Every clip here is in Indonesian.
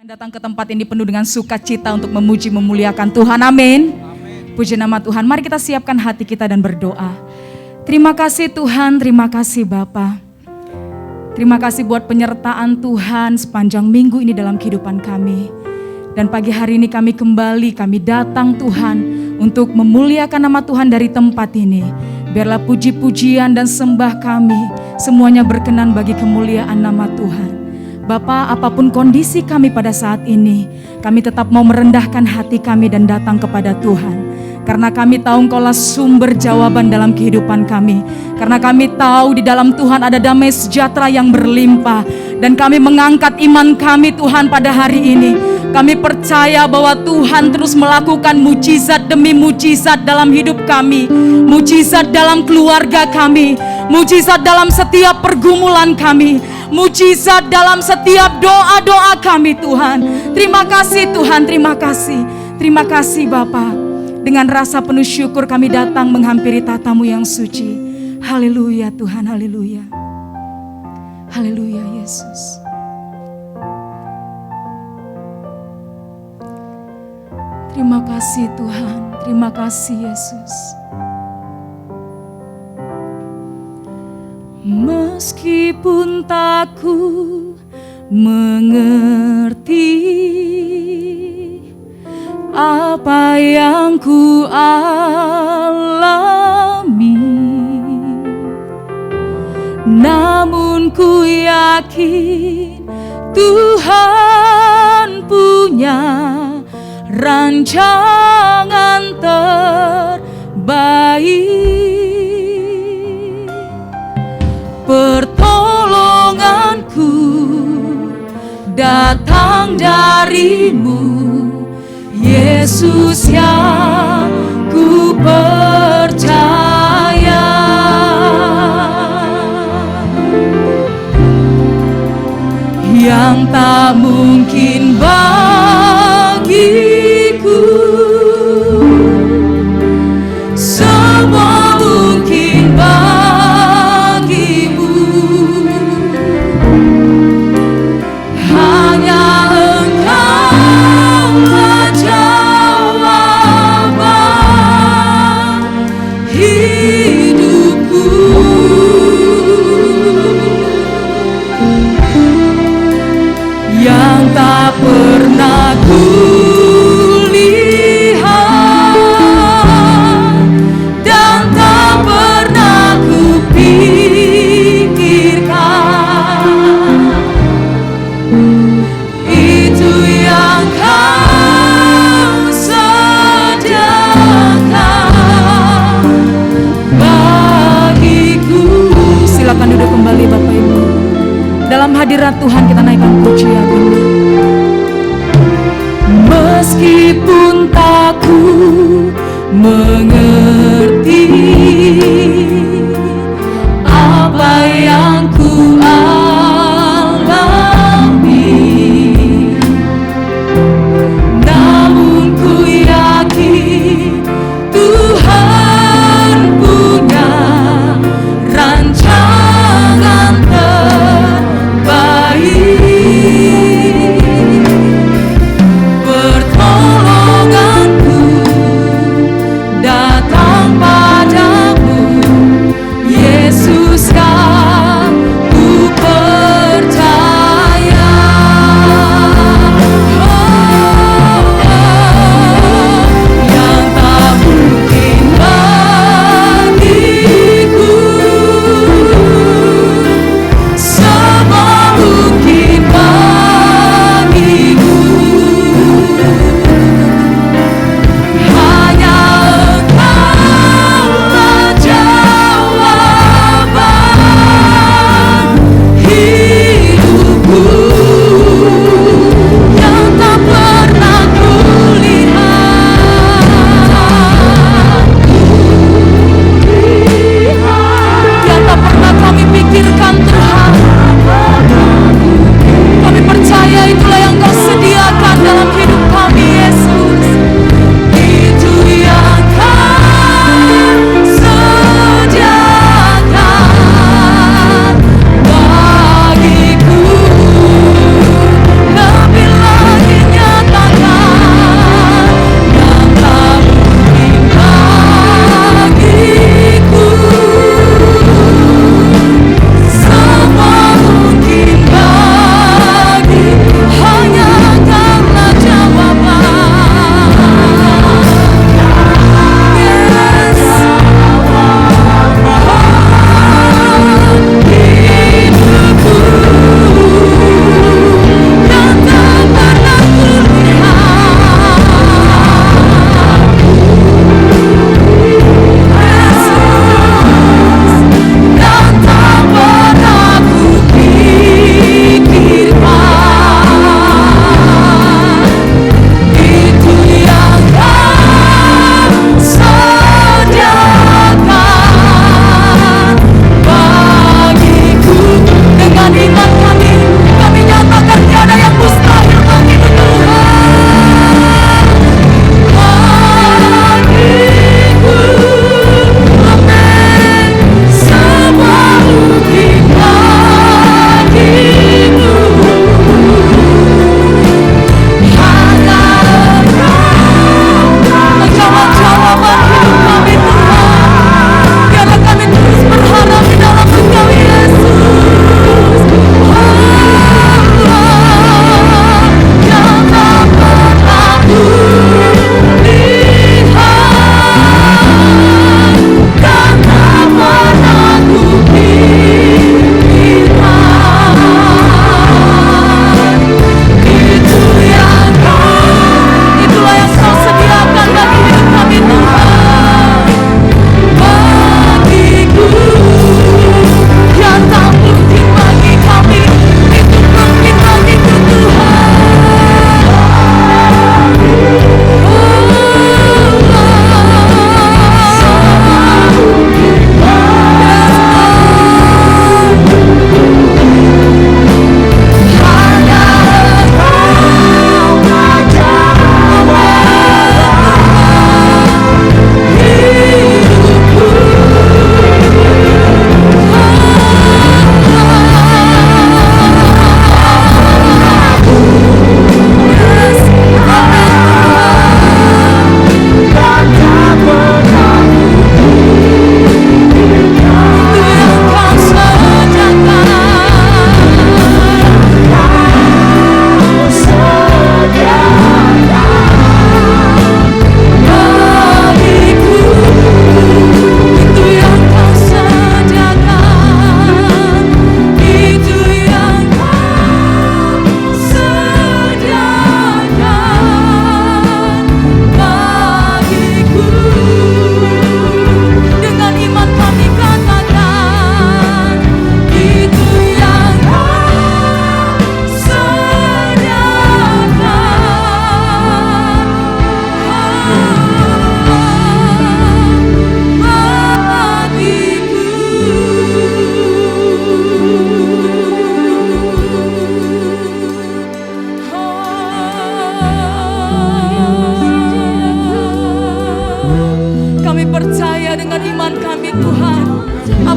Datang ke tempat ini penuh dengan sukacita untuk memuji memuliakan Tuhan. Amin. Puji nama Tuhan. Mari kita siapkan hati kita dan berdoa. Terima kasih Tuhan, terima kasih Bapa. Terima kasih buat penyertaan Tuhan sepanjang minggu ini dalam kehidupan kami. Dan pagi hari ini kami datang Tuhan untuk memuliakan nama Tuhan dari tempat ini. Biarlah puji-pujian dan sembah kami semuanya berkenan bagi kemuliaan nama Tuhan. Bapa, apapun kondisi kami pada saat ini, kami tetap mau merendahkan hati kami dan datang kepada Tuhan. Karena kami tahu Engkaulah sumber jawaban dalam kehidupan kami. Karena kami tahu di dalam Tuhan ada damai sejahtera yang berlimpah. Dan kami mengangkat iman kami Tuhan pada hari ini. Kami percaya bahwa Tuhan terus melakukan mujizat demi mujizat dalam hidup kami. Mujizat dalam keluarga kami. Mujizat dalam setiap pergumulan kami. Mujizat dalam setiap doa-doa kami Tuhan. Terima kasih Tuhan, terima kasih. Terima kasih Bapa. Dengan rasa penuh syukur kami datang menghampiri tatamu yang suci. Haleluya Tuhan, haleluya. Haleluya Yesus. Terima kasih Tuhan, terima kasih Yesus. Meskipun tak ku mengerti apa yang ku alami, namun ku yakin Tuhan punya rancangan terbaik. Pertolonganku datang darimu, Yesus yang ku percaya. Yang tak mungkin bagiku, semua mungkin bagimu. Hanya Engkaulah jawaban hidupku. Yang tak pernah kulihat dan tak pernah kupikirkan, itu yang Kau sediakan bagiku. Silakan duduk kembali Bapak Ibu. Dalam hadirat Tuhan kita naikkan pujian ini. Meskipun tak ku mengerti apa yang ku alami, namun ku yakin Tuhan punya rancangan pertolonganku datang padamu,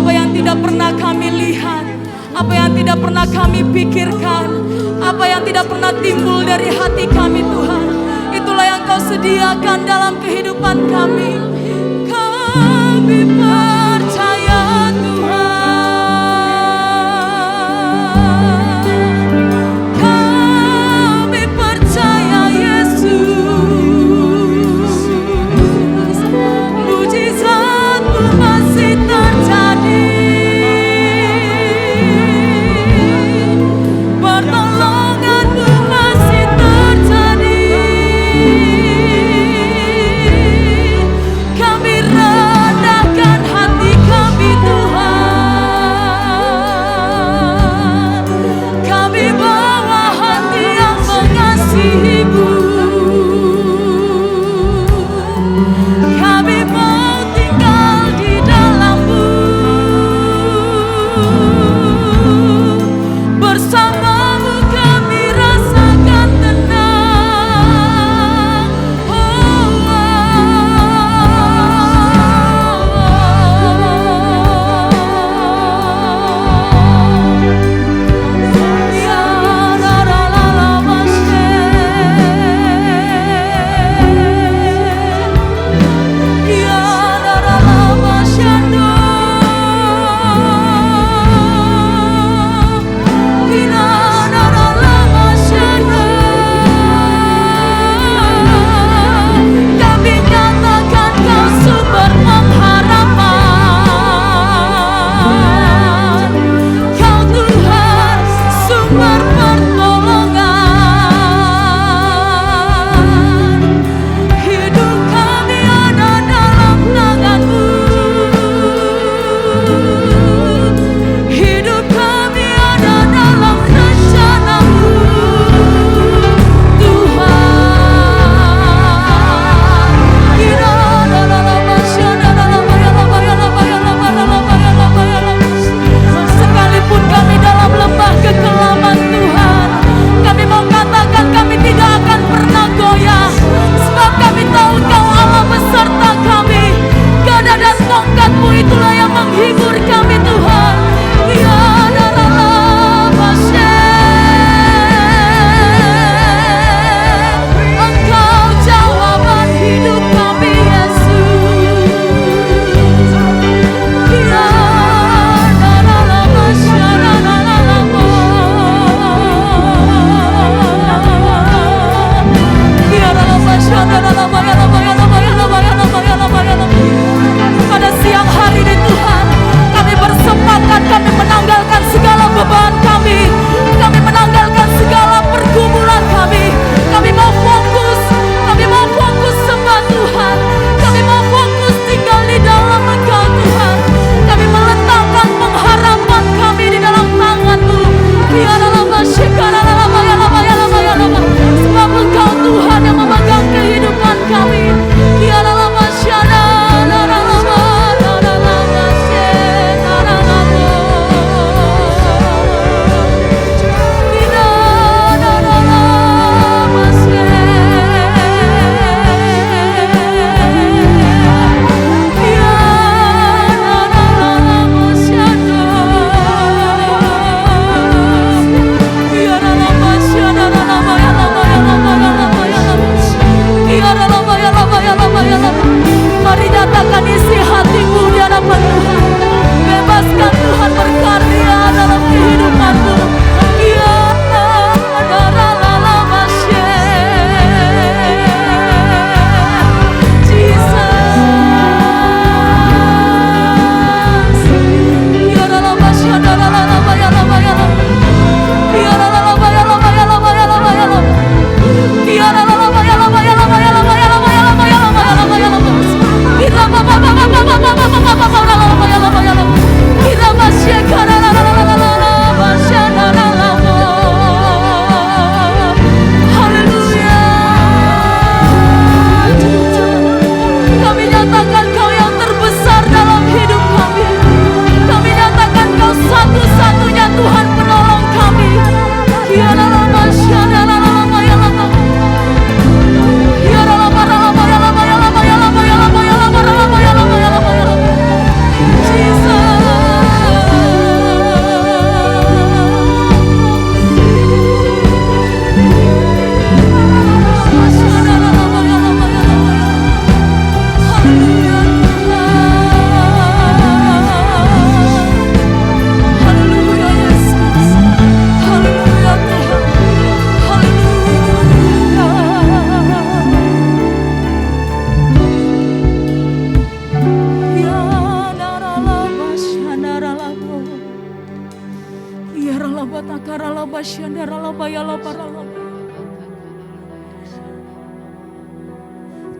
Apa yang tidak pernah kami lihat, apa yang tidak pernah kami pikirkan, apa yang tidak pernah timbul dari hati kami Tuhan, itulah yang Kau sediakan dalam kehidupan kami. Kami percaya Tuhan, kami percaya Yesus, mujizat-Mu masih terjadi, pertolongan-Mu masih terjadi.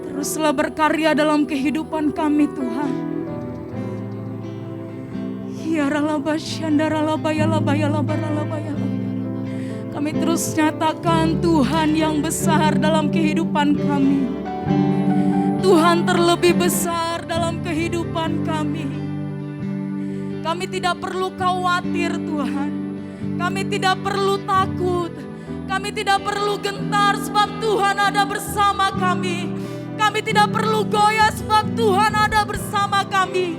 Teruslah berkarya dalam kehidupan kami Tuhan. Kami terus nyatakan Tuhan yang besar dalam kehidupan kami. Tuhan terlebih besar dalam kehidupan kami. Kami tidak perlu khawatir Tuhan. Kami tidak perlu takut. Kami tidak perlu gentar sebab Tuhan ada bersama kami. Kami tidak perlu goyah sebab Tuhan ada bersama kami.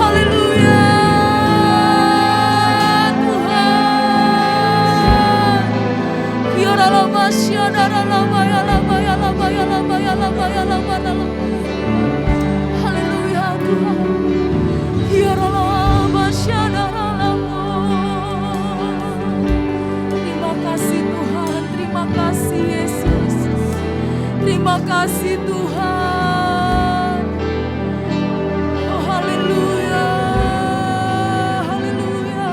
Haleluya. Haleluya Tuhan. Terima kasih Tuhan, terima kasih Yesus. Terima kasih Tuhan. Oh haleluya. Haleluya.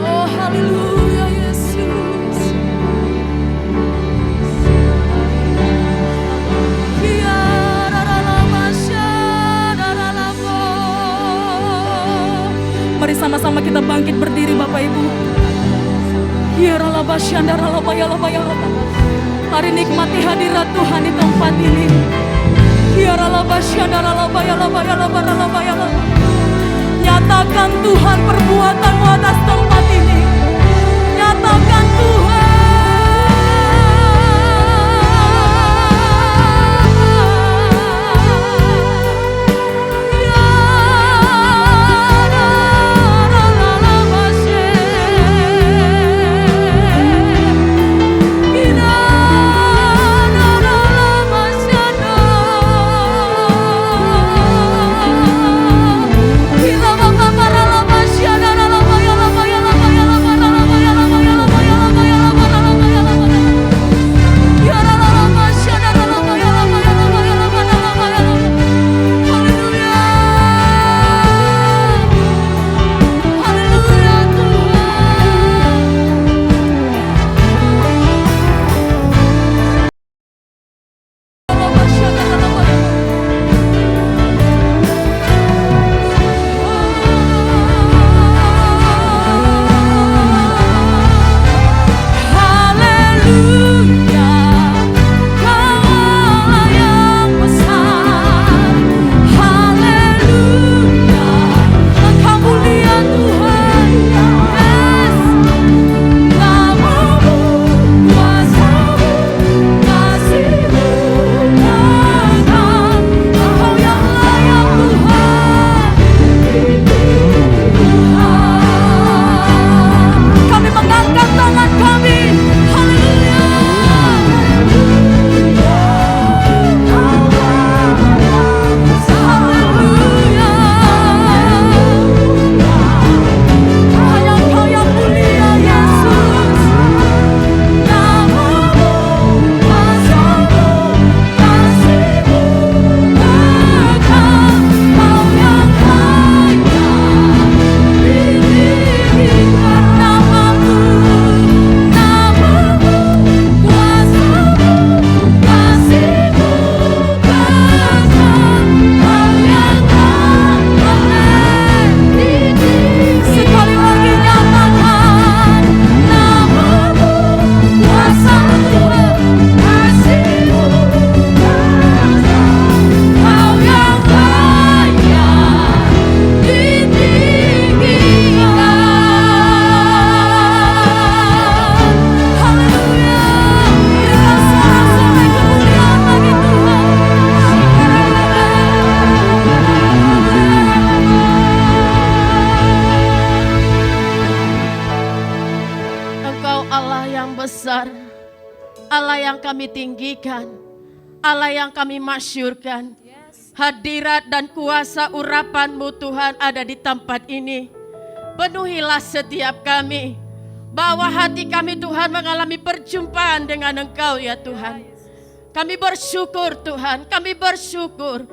Oh haleluya Yesus. Mari sama-sama kita bangkit berdiri Bapak Ibu. Mari nikmati hadirat Tuhan di tempat ini. Nyatakan Tuhan perbuatan-Mu atas tempat ini. Nyatakan Tuhan. yang besar, Allah yang kami tinggikan, Allah yang kami masyurkan. Hadirat dan kuasa urapan-Mu Tuhan ada di tempat ini. Penuhilah setiap kami. Bawa hati kami Tuhan mengalami perjumpaan dengan Engkau ya Tuhan. Kami bersyukur Tuhan, kami bersyukur.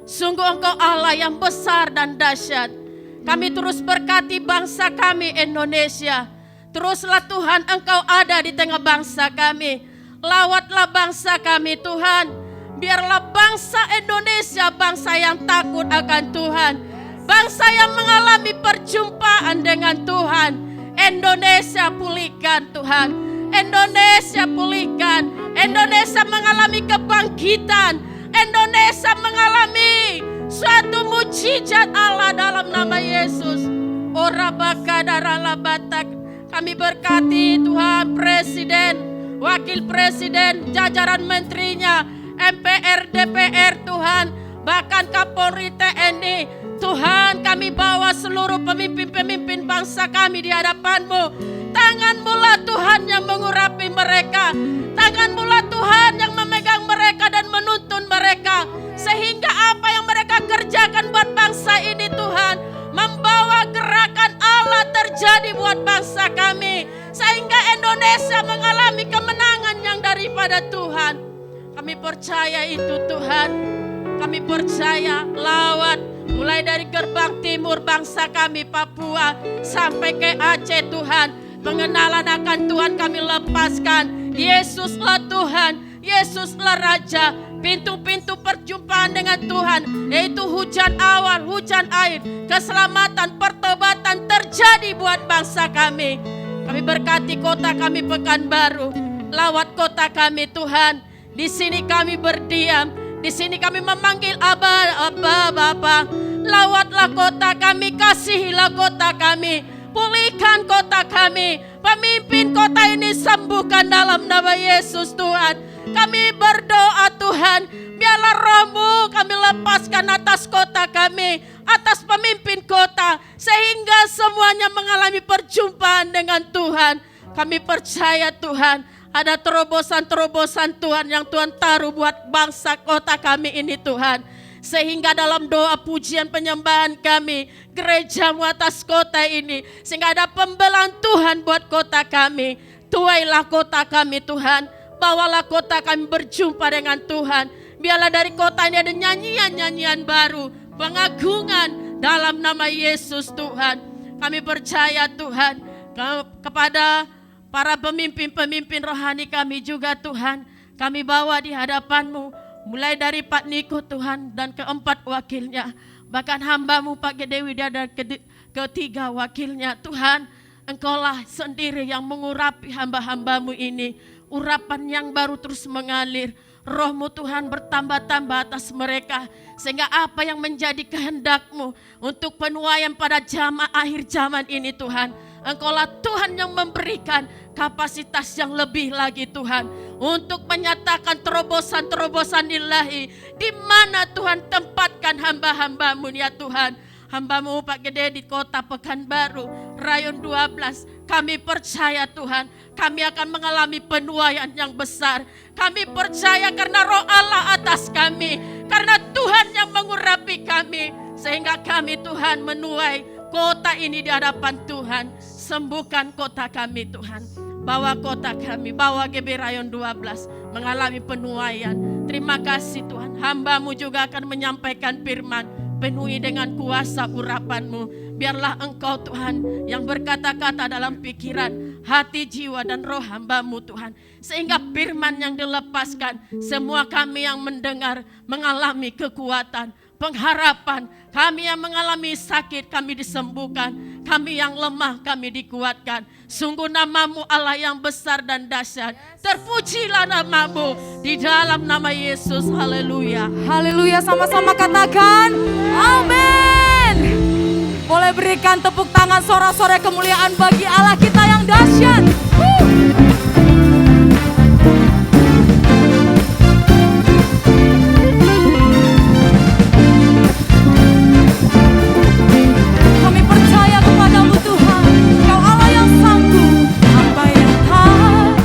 Sungguh Engkau Allah yang besar dan dahsyat. Kami terus berkati bangsa kami Indonesia. Teruslah Tuhan Engkau ada di tengah bangsa kami. Lawatlah bangsa kami Tuhan. Biarlah bangsa Indonesia bangsa yang takut akan Tuhan. Bangsa yang mengalami perjumpaan dengan Tuhan. Indonesia pulihkan Tuhan. Indonesia pulihkan. Indonesia mengalami kebangkitan. Indonesia mengalami suatu mujizat Allah dalam nama Yesus. Ora bakadarala batak. Kami berkati Tuhan Presiden, Wakil Presiden, jajaran menterinya, MPR, DPR Tuhan, bahkan Kapolri TNI. Tuhan, kami bawa seluruh pemimpin-pemimpin bangsa kami di hadapan-Mu. Tangan-Mu lah Tuhan yang mengurapi mereka. Tangan-Mu lah Tuhan yang memegang mereka dan menuntun mereka. Sehingga apa yang mereka kerjakan buat bangsa ini Tuhan, membawa gerakan Allah terjadi buat bangsa kami. Sehingga Indonesia mengalami kemenangan yang daripada Tuhan. Kami percaya itu Tuhan. Kami percaya lawat mulai dari gerbang timur bangsa kami Papua sampai ke Aceh Tuhan. Pengenalan akan Tuhan kami lepaskan. Yesuslah Tuhan, Yesuslah Raja. Pintu-pintu perjumpaan dengan Tuhan, yaitu hujan awal, hujan air, keselamatan, pertobatan terjadi buat bangsa kami. Kami berkati kota kami Pekanbaru. Lawat kota kami Tuhan. Di sini kami berdiam. Di sini kami memanggil Abba, Bapa. Lawatlah kota kami, kasihilah kota kami. Pulihkan kota kami. Pemimpin kota ini sembuhkan dalam nama Yesus Tuhan. Kami berdoa Tuhan, biarlah Roh-Mu kami lepaskan atas kota kami, atas pemimpin kota, sehingga semuanya mengalami perjumpaan dengan Tuhan. Kami percaya Tuhan, ada terobosan-terobosan Tuhan yang Tuhan taruh buat bangsa kota kami ini Tuhan. Sehingga dalam doa pujian penyembahan kami, gereja-Mu atas kota ini, sehingga ada pembelaan Tuhan buat kota kami. Tuailah kota kami Tuhan. Bawalah kota kami berjumpa dengan Tuhan. Biarlah dari kota ini ada nyanyian-nyanyian baru, pengagungan dalam nama Yesus Tuhan. Kami percaya Tuhan kepada para pemimpin-pemimpin rohani kami juga Tuhan. Kami bawa di hadapan-Mu, mulai dari Pak Niko Tuhan dan keempat wakilnya. Bahkan hamba-Mu Pak Gedewi dan ketiga wakilnya Tuhan. Engkaulah sendiri yang mengurapi hamba-hamba-Mu ini. Urapan yang baru terus mengalir. Roh-Mu Tuhan bertambah-tambah atas mereka. Sehingga apa yang menjadi kehendak-Mu untuk penuaian pada akhir zaman ini Tuhan. Engkaulah Tuhan yang memberikan kapasitas yang lebih lagi Tuhan. Untuk menyatakan terobosan-terobosan ilahi. Di mana Tuhan tempatkan hamba-hamba-Mu ya Tuhan. Hamba-Mu Pak Gede di kota Pekanbaru, Rayon 12. Kami percaya Tuhan, kami akan mengalami penuaian yang besar. Kami percaya karena Roh Allah atas kami. Karena Tuhan yang mengurapi kami. Sehingga kami Tuhan menuai kota ini di hadapan Tuhan. Sembuhkan kota kami Tuhan. Bawa kota kami, bawa GB Rayon 12 mengalami penuaian. Terima kasih Tuhan. Hamba-Mu juga akan menyampaikan firman. Penuhi dengan kuasa urapan-Mu. Biarlah Engkau Tuhan yang berkata-kata dalam pikiran, hati, jiwa dan roh hamba-Mu Tuhan. Sehingga firman yang dilepaskan, semua kami yang mendengar mengalami kekuatan, pengharapan. Kami yang mengalami sakit kami disembuhkan. Kami yang lemah kami dikuatkan. Sungguh nama-Mu Allah yang besar dan dahsyat. Terpujilah nama-Mu di dalam nama Yesus. Haleluya. Haleluya, sama-sama katakan amin. Boleh berikan tepuk tangan sorak-sorai kemuliaan bagi Allah kita yang dahsyat. Kami percaya kepada-Mu Tuhan, Kau Allah yang sanggup. Apa yang tak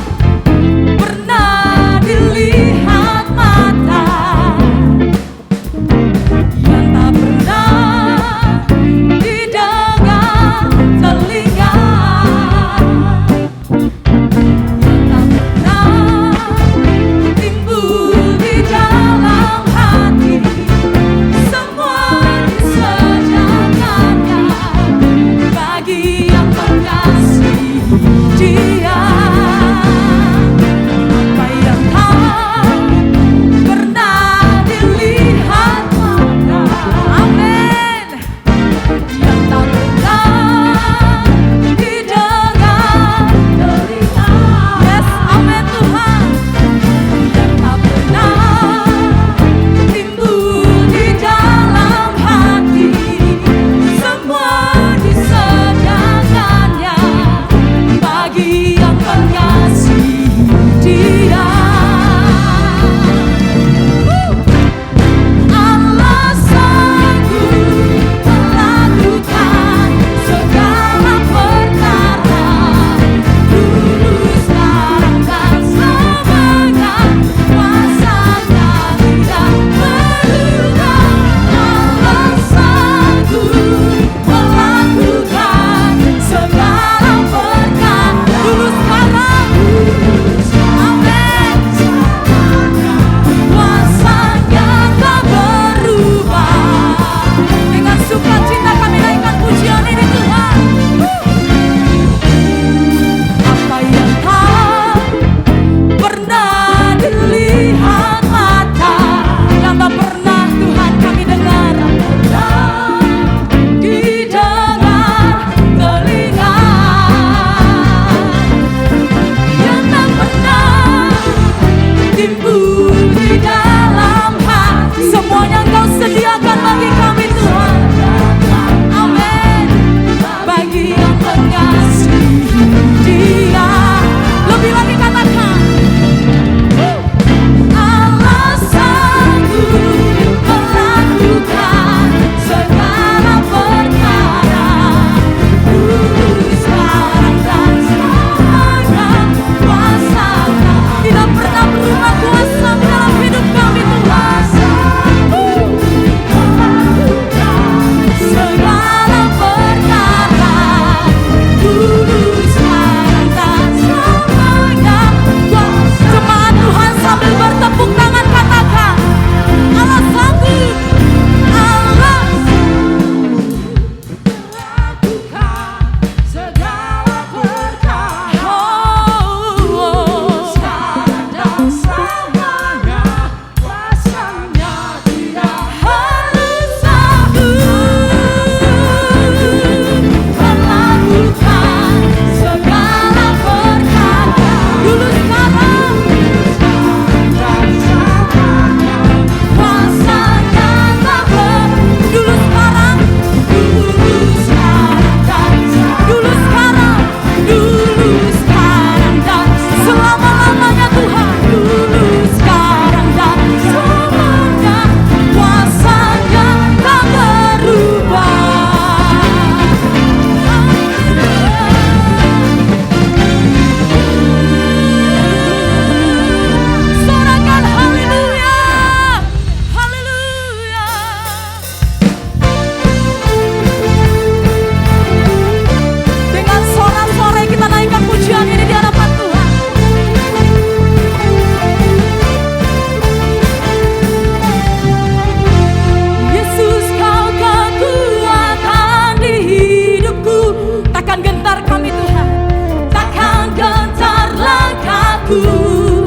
bersamaku.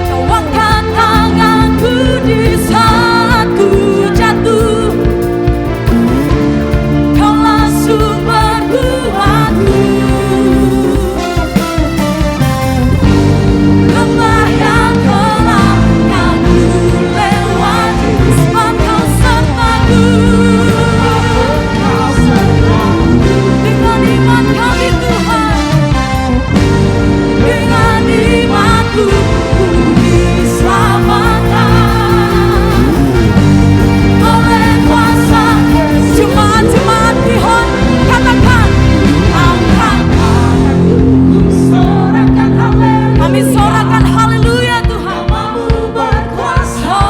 Kau angkat tanganku di saat ku jatuh. Kaulah sumber kuatku. Lembah yang gelap kan ku lewati, sebab Kau sertaku. Dengan iman kami Tuhan, dengan imanku ku diselamatkan oleh kuasa jemaat-jemaat Tuhan. Katakan, angkat tanganku, ku sorakan haleluya. Kami sorakan haleluya Tuhan. Namamu berkuasa,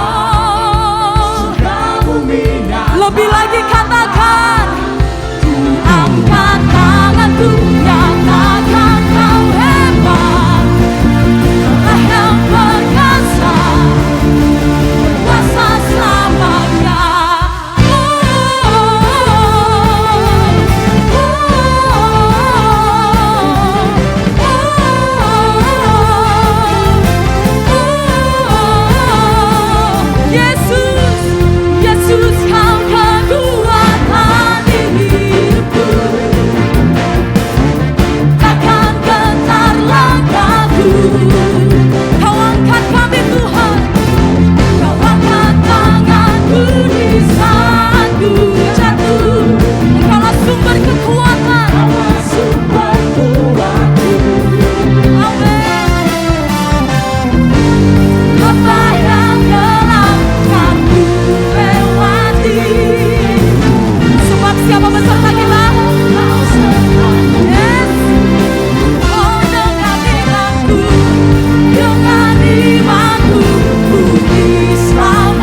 lebih lagi katakan, ku angkat tanganku, nyatakan Kau hebat. Allah yang perkasa, berkuasa selamanya. Yesus, Yesus, Kau kekuatan di hidupku. Takkan gentar langkahku. Kau angkat kami Tuhan. Kau angkat tanganku di saat ku jatuh. Engkaulah sumber kekuatan. Amin. Lembah yang gelap kan ku lewati, sebab siapa beserta kita? Yes. Oh, dengan imanku, dengan imanku ku diselamatkan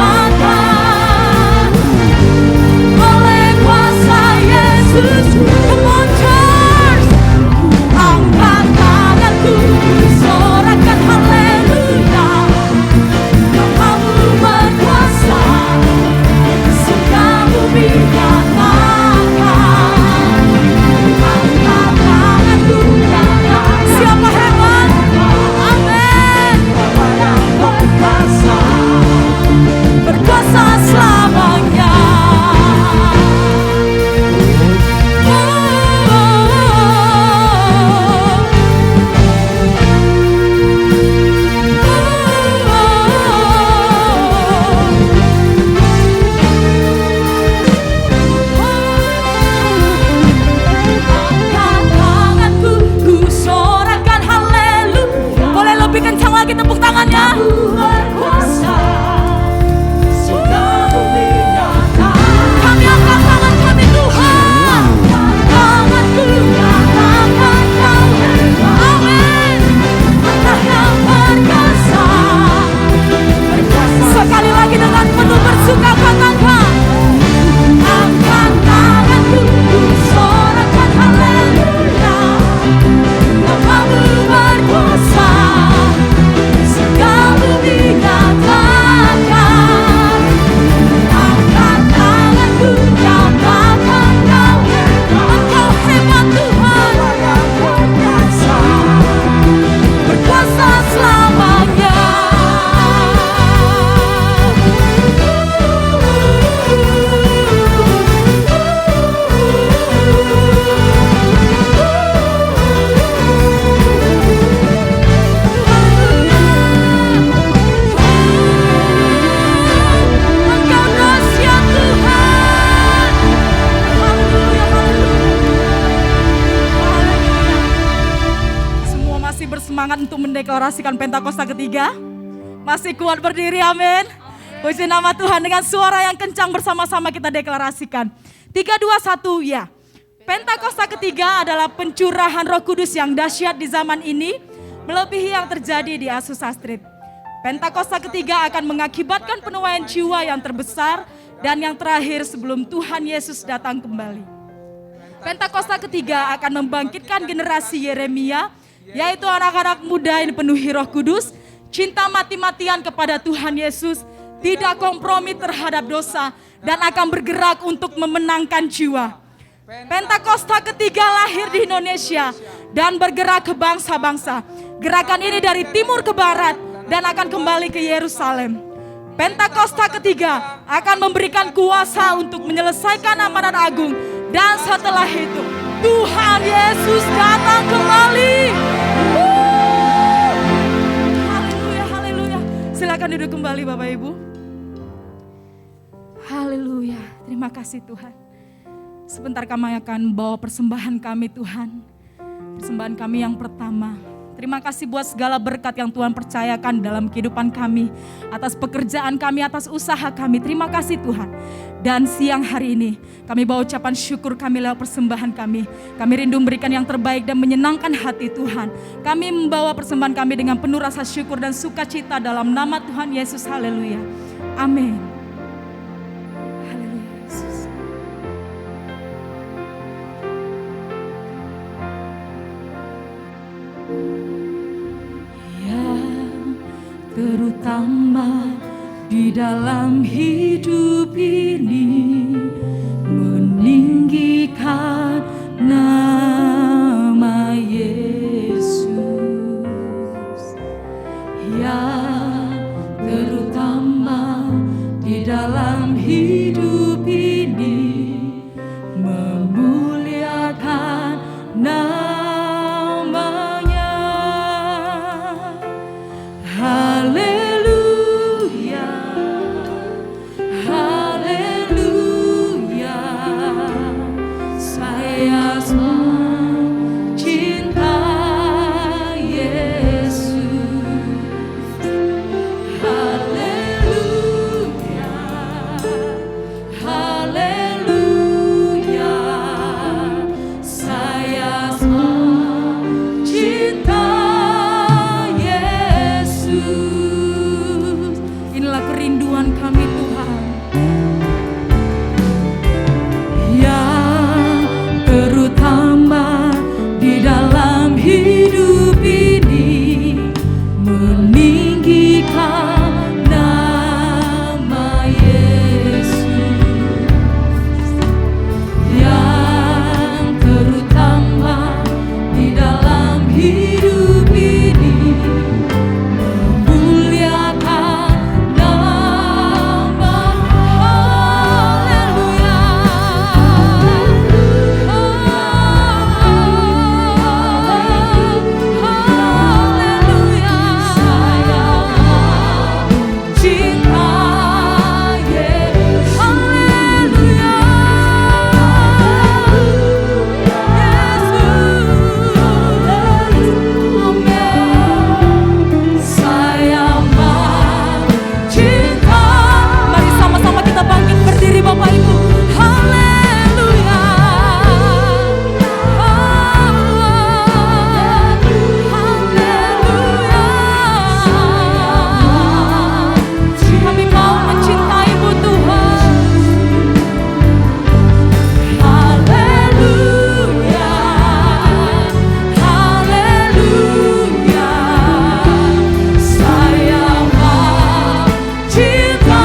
oleh kuasa Yesus. Come on church, ku angkat tanganku, sorakan haleluya. Namamu berkuasa, surga bumi nyatakan. Angkat tanganku, nyatakan siapa hebat. Amin. Berkuasa selamanya. Angkat tanganku, ku sorakan haleluya. Boleh lebih kencang lagi tepuk tangannya. Kami angkat tangan kami Tuhan. Tanganku nyatakan Kau hebat. Amin. Allah yang perkasa, sekali lagi dengan penuh bersuka katakan, angkat tanganku, ku sorakan haleluya. Namamu berkuasa, surga bumi nyatakan. Angkat tanganku, nyatakan Kau hebat. Engkau hebat Tuhan, berkuasa selamanya. Engkau dahsyat Tuhan. Haleluya, haleluya. Semua masih bersemangat untuk mendeklarasikan Pentakosta ketiga? Masih kuat berdiri, amin. Puji nama Tuhan, dengan suara yang kencang bersama-sama kita deklarasikan. 3, 2, 1, ya. Pentakosta ketiga adalah pencurahan Roh Kudus yang dahsyat di zaman ini, melebihi yang terjadi di Azusa Street. Pentakosta ketiga akan mengakibatkan penuaian jiwa yang terbesar dan yang terakhir sebelum Tuhan Yesus datang kembali. Pentakosta ketiga akan membangkitkan generasi Yeremia, yaitu anak-anak muda yang dipenuhi Roh Kudus, cinta mati-matian kepada Tuhan Yesus, tidak kompromi terhadap dosa, dan akan bergerak untuk memenangkan jiwa. Pentakosta ketiga lahir di Indonesia dan bergerak ke bangsa-bangsa. Gerakan ini dari timur ke barat dan akan kembali ke Yerusalem. Pentakosta ketiga akan memberikan kuasa untuk menyelesaikan amanat agung. Dan setelah itu Tuhan Yesus datang kembali. Haleluya, haleluya. Silakan duduk kembali Bapak Ibu. Haleluya, terima kasih Tuhan. Sebentar kami akan bawa persembahan kami Tuhan. Persembahan kami yang pertama. Terima kasih buat segala berkat yang Tuhan percayakan dalam kehidupan kami. Atas pekerjaan kami, atas usaha kami. Terima kasih Tuhan. Dan siang hari ini kami bawa ucapan syukur kami lewat persembahan kami. Kami rindu memberikan yang terbaik dan menyenangkan hati Tuhan. Kami membawa persembahan kami dengan penuh rasa syukur dan sukacita dalam nama Tuhan Yesus. Haleluya. Amin. Haleluya Yesus. Terutama di dalam hidup ini, meninggikan nama Yesus. Ya, terutama di dalam hidup ini, memuliakan namanya. Haleluya, haleluya, saya cinta Yesus. Haleluya, haleluya, saya cinta Yesus. Inilah kerinduan kami Tuhan. Yang terutama di dalam hidup ini, meninggikan nama Yesus. Yang terutama di dalam hidup ini, memuliakan nama. Haleluya, haleluya, saya cinta Yesus. Haleluya, Yesus. Amin. Saya cinta. Mari sama-sama kita bangkit berdiri Bapak Ibu. Haleluya. Haleluya. Kami mau mencintai-Mu Tuhan. Haleluya. Haleluya. Saya mau cinta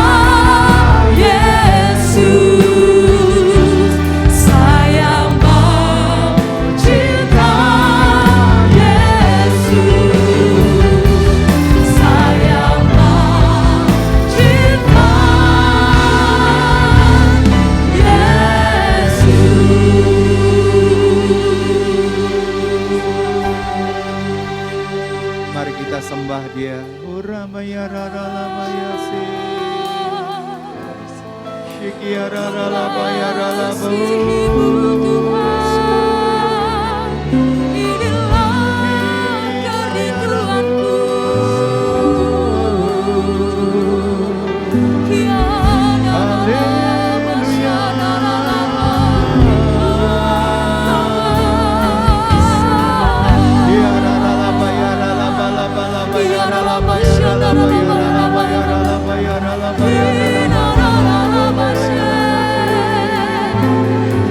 Yesus. Saya mau cinta Yesus. Saya mau cinta Yesus. Mari kita sembah Dia. Uramaya raralamaya se. Shikia raralamaya raralamaya.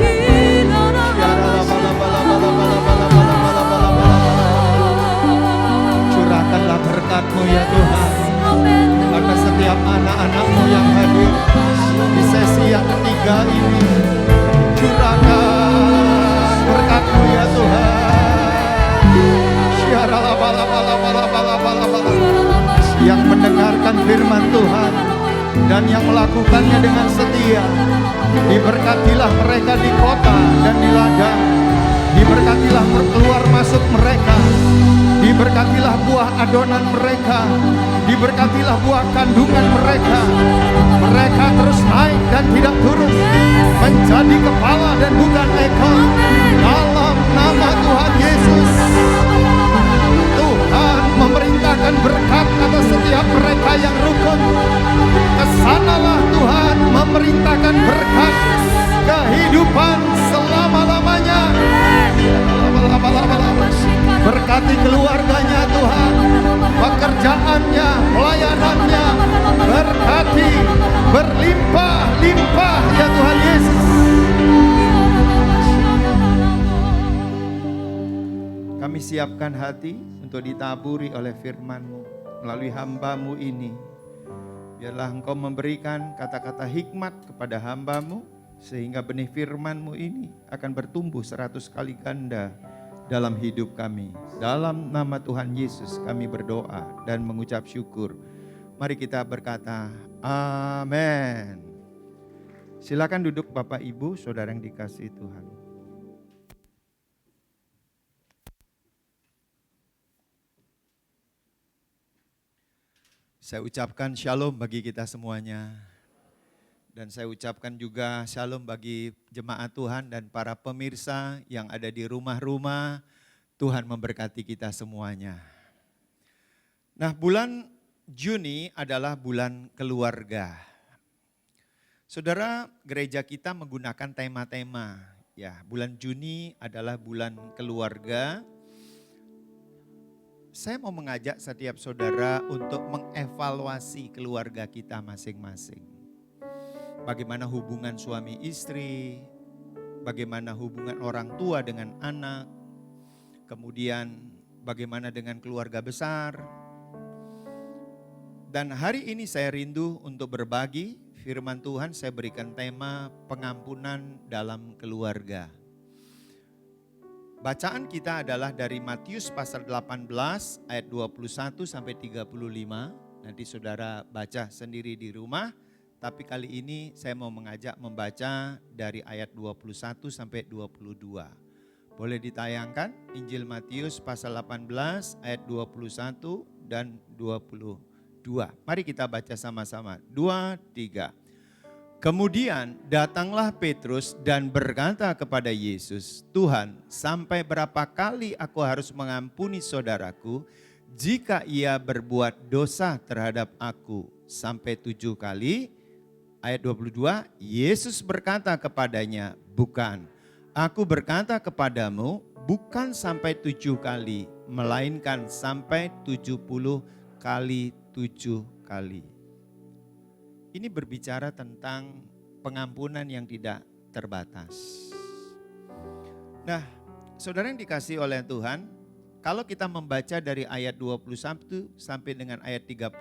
Yeah. dan yang melakukannya dengan setia. Diberkatilah mereka di kota dan di ladang. Diberkatilah keluar masuk mereka. Diberkatilah buah adonan mereka. Diberkatilah buah kandungan mereka. Mereka terus naik dan tidak turun, menjadi kepala dan bukan ekor. Dalam nama Tuhan Yesus, Tuhan memerintahkan berkat atas setiap mereka yang rukun. Kesanalah Tuhan memerintahkan berkat kehidupan selama-lamanya. Berkati keluarganya Tuhan, pekerjaannya, pelayanannya, berkati, berlimpah-limpah ya Tuhan Yesus. Kami siapkan hati untuk ditaburi oleh firman-Mu melalui hamba-Mu ini. Biarlah Engkau memberikan kata-kata hikmat kepada hamba-Mu, sehingga benih firman-Mu ini akan bertumbuh 100 kali ganda dalam hidup kami. Dalam nama Tuhan Yesus kami berdoa dan mengucap syukur. Mari kita berkata, amin. Silakan duduk Bapak Ibu, saudara yang dikasihi Tuhan. Saya ucapkan shalom bagi kita semuanya. Dan saya ucapkan juga shalom bagi jemaat Tuhan dan para pemirsa yang ada di rumah-rumah. Tuhan memberkati kita semuanya. Nah, bulan Juni adalah bulan keluarga. Saudara, gereja kita menggunakan tema-tema. Ya, bulan Juni adalah bulan keluarga. Saya mau mengajak setiap saudara untuk mengevaluasi keluarga kita masing-masing. Bagaimana hubungan suami istri, bagaimana hubungan orang tua dengan anak, kemudian bagaimana dengan keluarga besar. Dan hari ini saya rindu untuk berbagi firman Tuhan, saya berikan tema pengampunan dalam keluarga. Bacaan kita adalah dari Matius pasal 18 ayat 21 sampai 35. Nanti saudara baca sendiri di rumah. Tapi kali ini saya mau mengajak membaca dari ayat 21 sampai 22. Boleh ditayangkan Injil Matius pasal 18 ayat 21 dan 22. Mari kita baca sama-sama. 2, 3. Kemudian datanglah Petrus dan berkata kepada Yesus, Tuhan, sampai berapa kali aku harus mengampuni saudaraku jika ia berbuat dosa terhadap aku? Sampai 7 kali? Ayat 22, Yesus berkata kepadanya, bukan, aku berkata kepadamu, bukan sampai 7 kali, melainkan sampai 70 kali 7 kali. Ini berbicara tentang pengampunan yang tidak terbatas. Nah, saudara yang dikasihi oleh Tuhan, kalau kita membaca dari ayat 21 sampai dengan ayat 35,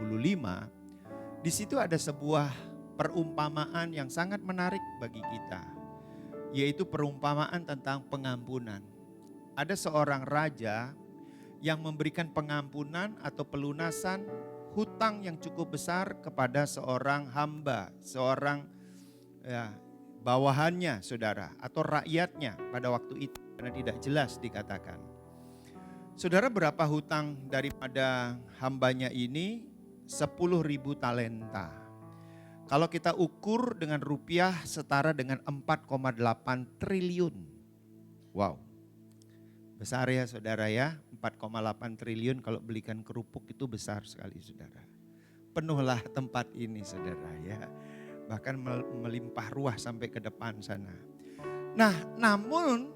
di situ ada sebuah perumpamaan yang sangat menarik bagi kita, yaitu perumpamaan tentang pengampunan. Ada seorang raja yang memberikan pengampunan atau pelunasan hutang yang cukup besar kepada seorang hamba, seorang bawahannya saudara, atau rakyatnya pada waktu itu, karena tidak jelas dikatakan. Saudara, berapa hutang daripada hambanya ini? 10.000 talenta. Kalau kita ukur dengan rupiah setara dengan 4,8 triliun. Wow, besar ya saudara ya, 4,8 triliun kalau belikan kerupuk itu besar sekali saudara. Penuhlah tempat ini saudara ya, bahkan melimpah ruah sampai ke depan sana. Nah, namun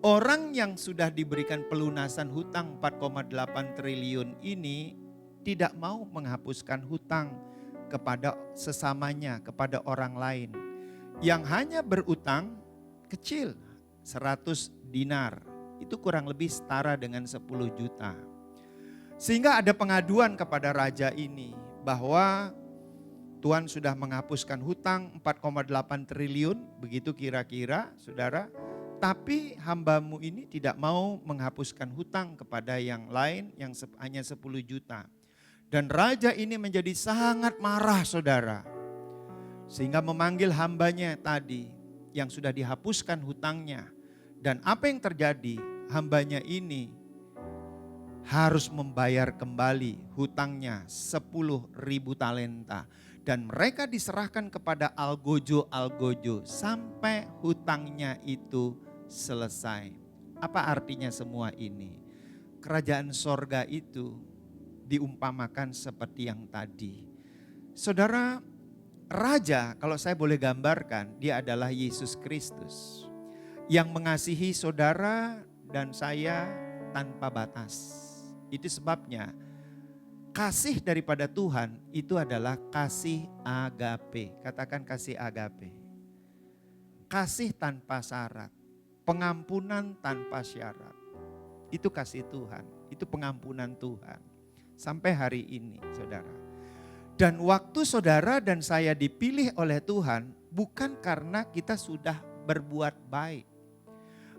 orang yang sudah diberikan pelunasan hutang 4,8 triliun ini tidak mau menghapuskan hutang kepada sesamanya, kepada orang lain. Yang hanya berutang kecil, 100 dinar. Itu kurang lebih setara dengan 10 juta. Sehingga ada pengaduan kepada raja ini bahwa Tuhan sudah menghapuskan hutang 4,8 triliun, begitu kira-kira saudara. Tapi hambamu ini tidak mau menghapuskan hutang kepada yang lain yang hanya 10 juta. Dan raja ini menjadi sangat marah saudara. Sehingga memanggil hambanya tadi yang sudah dihapuskan hutangnya. Dan apa yang terjadi? Hambanya ini harus membayar kembali hutangnya 10.000 talenta. Dan mereka diserahkan kepada algojo-algojo sampai hutangnya itu selesai. Apa artinya semua ini? Kerajaan sorga itu diumpamakan seperti yang tadi. Saudara, raja kalau saya boleh gambarkan, dia adalah Yesus Kristus. Yang mengasihi saudara dan saya tanpa batas. Itu sebabnya kasih daripada Tuhan itu adalah kasih agape. Katakan kasih agape. Kasih tanpa syarat. Pengampunan tanpa syarat. Itu kasih Tuhan. Itu pengampunan Tuhan. Sampai hari ini saudara. Dan waktu saudara dan saya dipilih oleh Tuhan bukan karena kita sudah berbuat baik.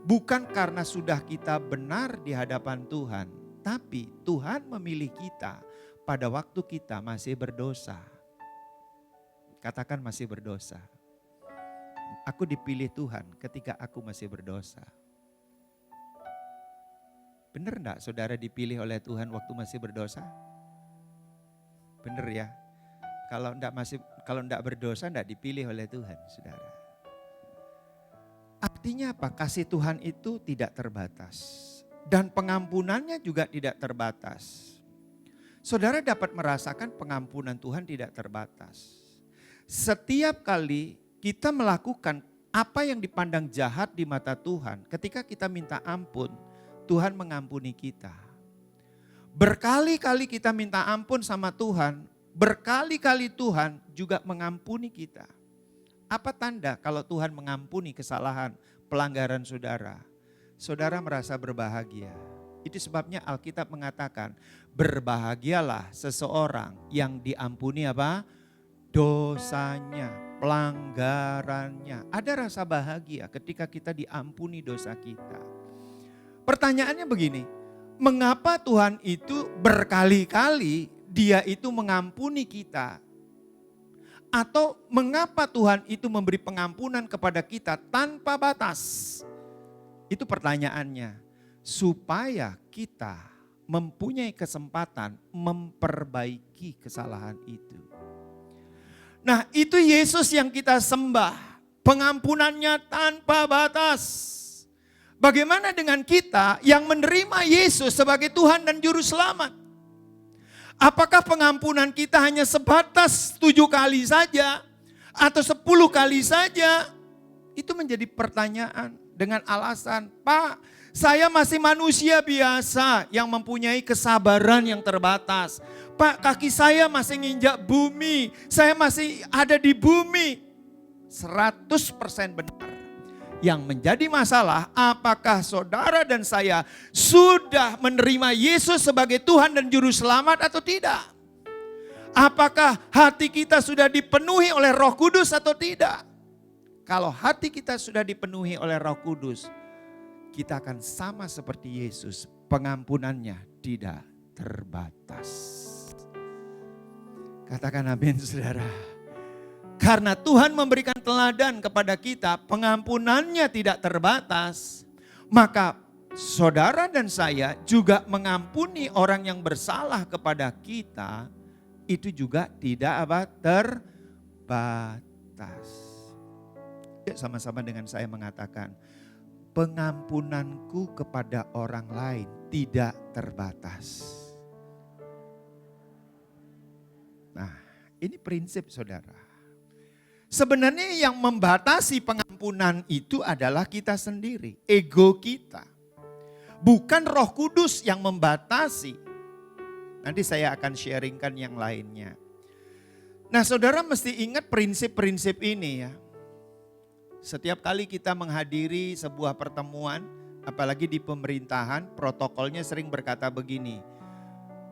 Bukan karena sudah kita benar di hadapan Tuhan. Tapi Tuhan memilih kita pada waktu kita masih berdosa. Katakan masih berdosa. Aku dipilih Tuhan ketika aku masih berdosa. Benar enggak saudara dipilih oleh Tuhan waktu masih berdosa? Benar ya. Kalau enggak berdosa enggak dipilih oleh Tuhan, saudara. Artinya apa? Kasih Tuhan itu tidak terbatas. Dan pengampunannya juga tidak terbatas. Saudara dapat merasakan pengampunan Tuhan tidak terbatas. Setiap kali kita melakukan apa yang dipandang jahat di mata Tuhan, ketika kita minta ampun, Tuhan mengampuni kita. Berkali-kali kita minta ampun sama Tuhan, berkali-kali Tuhan juga mengampuni kita. Apa tanda kalau Tuhan mengampuni kesalahan, pelanggaran saudara? Saudara merasa berbahagia. Itu sebabnya Alkitab mengatakan, berbahagialah seseorang yang diampuni apa? Dosanya, pelanggarannya. Ada rasa bahagia ketika kita diampuni dosa kita. Pertanyaannya begini, mengapa Tuhan itu berkali-kali dia itu mengampuni kita? Atau mengapa Tuhan itu memberi pengampunan kepada kita tanpa batas? Itu pertanyaannya. Supaya kita mempunyai kesempatan memperbaiki kesalahan itu. Nah, itu Yesus yang kita sembah. Pengampunannya tanpa batas. Bagaimana dengan kita yang menerima Yesus sebagai Tuhan dan Juru Selamat? Apakah pengampunan kita hanya sebatas 7 kali saja? Atau 10 kali saja? Itu menjadi pertanyaan dengan alasan, Pak, saya masih manusia biasa yang mempunyai kesabaran yang terbatas. Pak, kaki saya masih nginjak bumi, saya masih ada di bumi. 100% benar. Yang menjadi masalah, apakah saudara dan saya sudah menerima Yesus sebagai Tuhan dan Juru Selamat atau tidak? Apakah hati kita sudah dipenuhi oleh Roh Kudus atau tidak? Kalau hati kita sudah dipenuhi oleh Roh Kudus, kita akan sama seperti Yesus. Pengampunannya tidak terbatas. Katakan amin saudara. Karena Tuhan memberikan teladan kepada kita, pengampunannya tidak terbatas. Maka saudara dan saya juga mengampuni orang yang bersalah kepada kita. Itu juga tidak terbatas. Sama-sama dengan saya mengatakan, pengampunanku kepada orang lain tidak terbatas. Nah, ini prinsip saudara. Sebenarnya yang membatasi pengampunan itu adalah kita sendiri, ego kita. Bukan Roh Kudus yang membatasi. Nanti saya akan sharingkan yang lainnya. Nah, saudara mesti ingat prinsip-prinsip ini ya. Setiap kali kita menghadiri sebuah pertemuan, apalagi di pemerintahan, protokolnya sering berkata begini.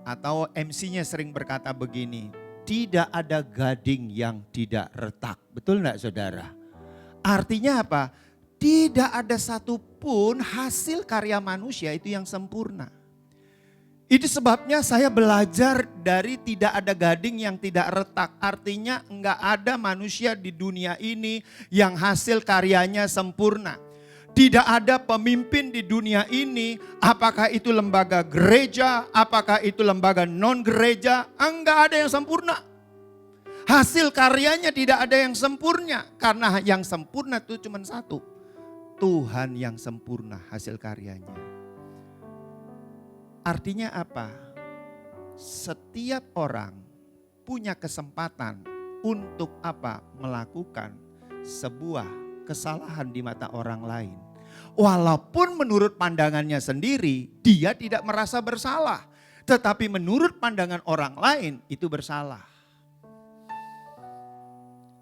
Atau MC-nya sering berkata begini, tidak ada gading yang tidak retak. Betul enggak saudara? Artinya apa? Tidak ada satupun hasil karya manusia itu yang sempurna. Itu sebabnya saya belajar dari tidak ada gading yang tidak retak. Artinya enggak ada manusia di dunia ini yang hasil karyanya sempurna. Tidak ada pemimpin di dunia ini, apakah itu lembaga gereja, apakah itu lembaga non-gereja, enggak ada yang sempurna. Hasil karyanya tidak ada yang sempurna, karena yang sempurna itu cuma satu. Tuhan yang sempurna hasil karyanya. Artinya apa? Setiap orang punya kesempatan untuk apa? Melakukan sebuah kesalahan di mata orang lain. Walaupun menurut pandangannya sendiri dia tidak merasa bersalah. Tetapi menurut pandangan orang lain itu bersalah.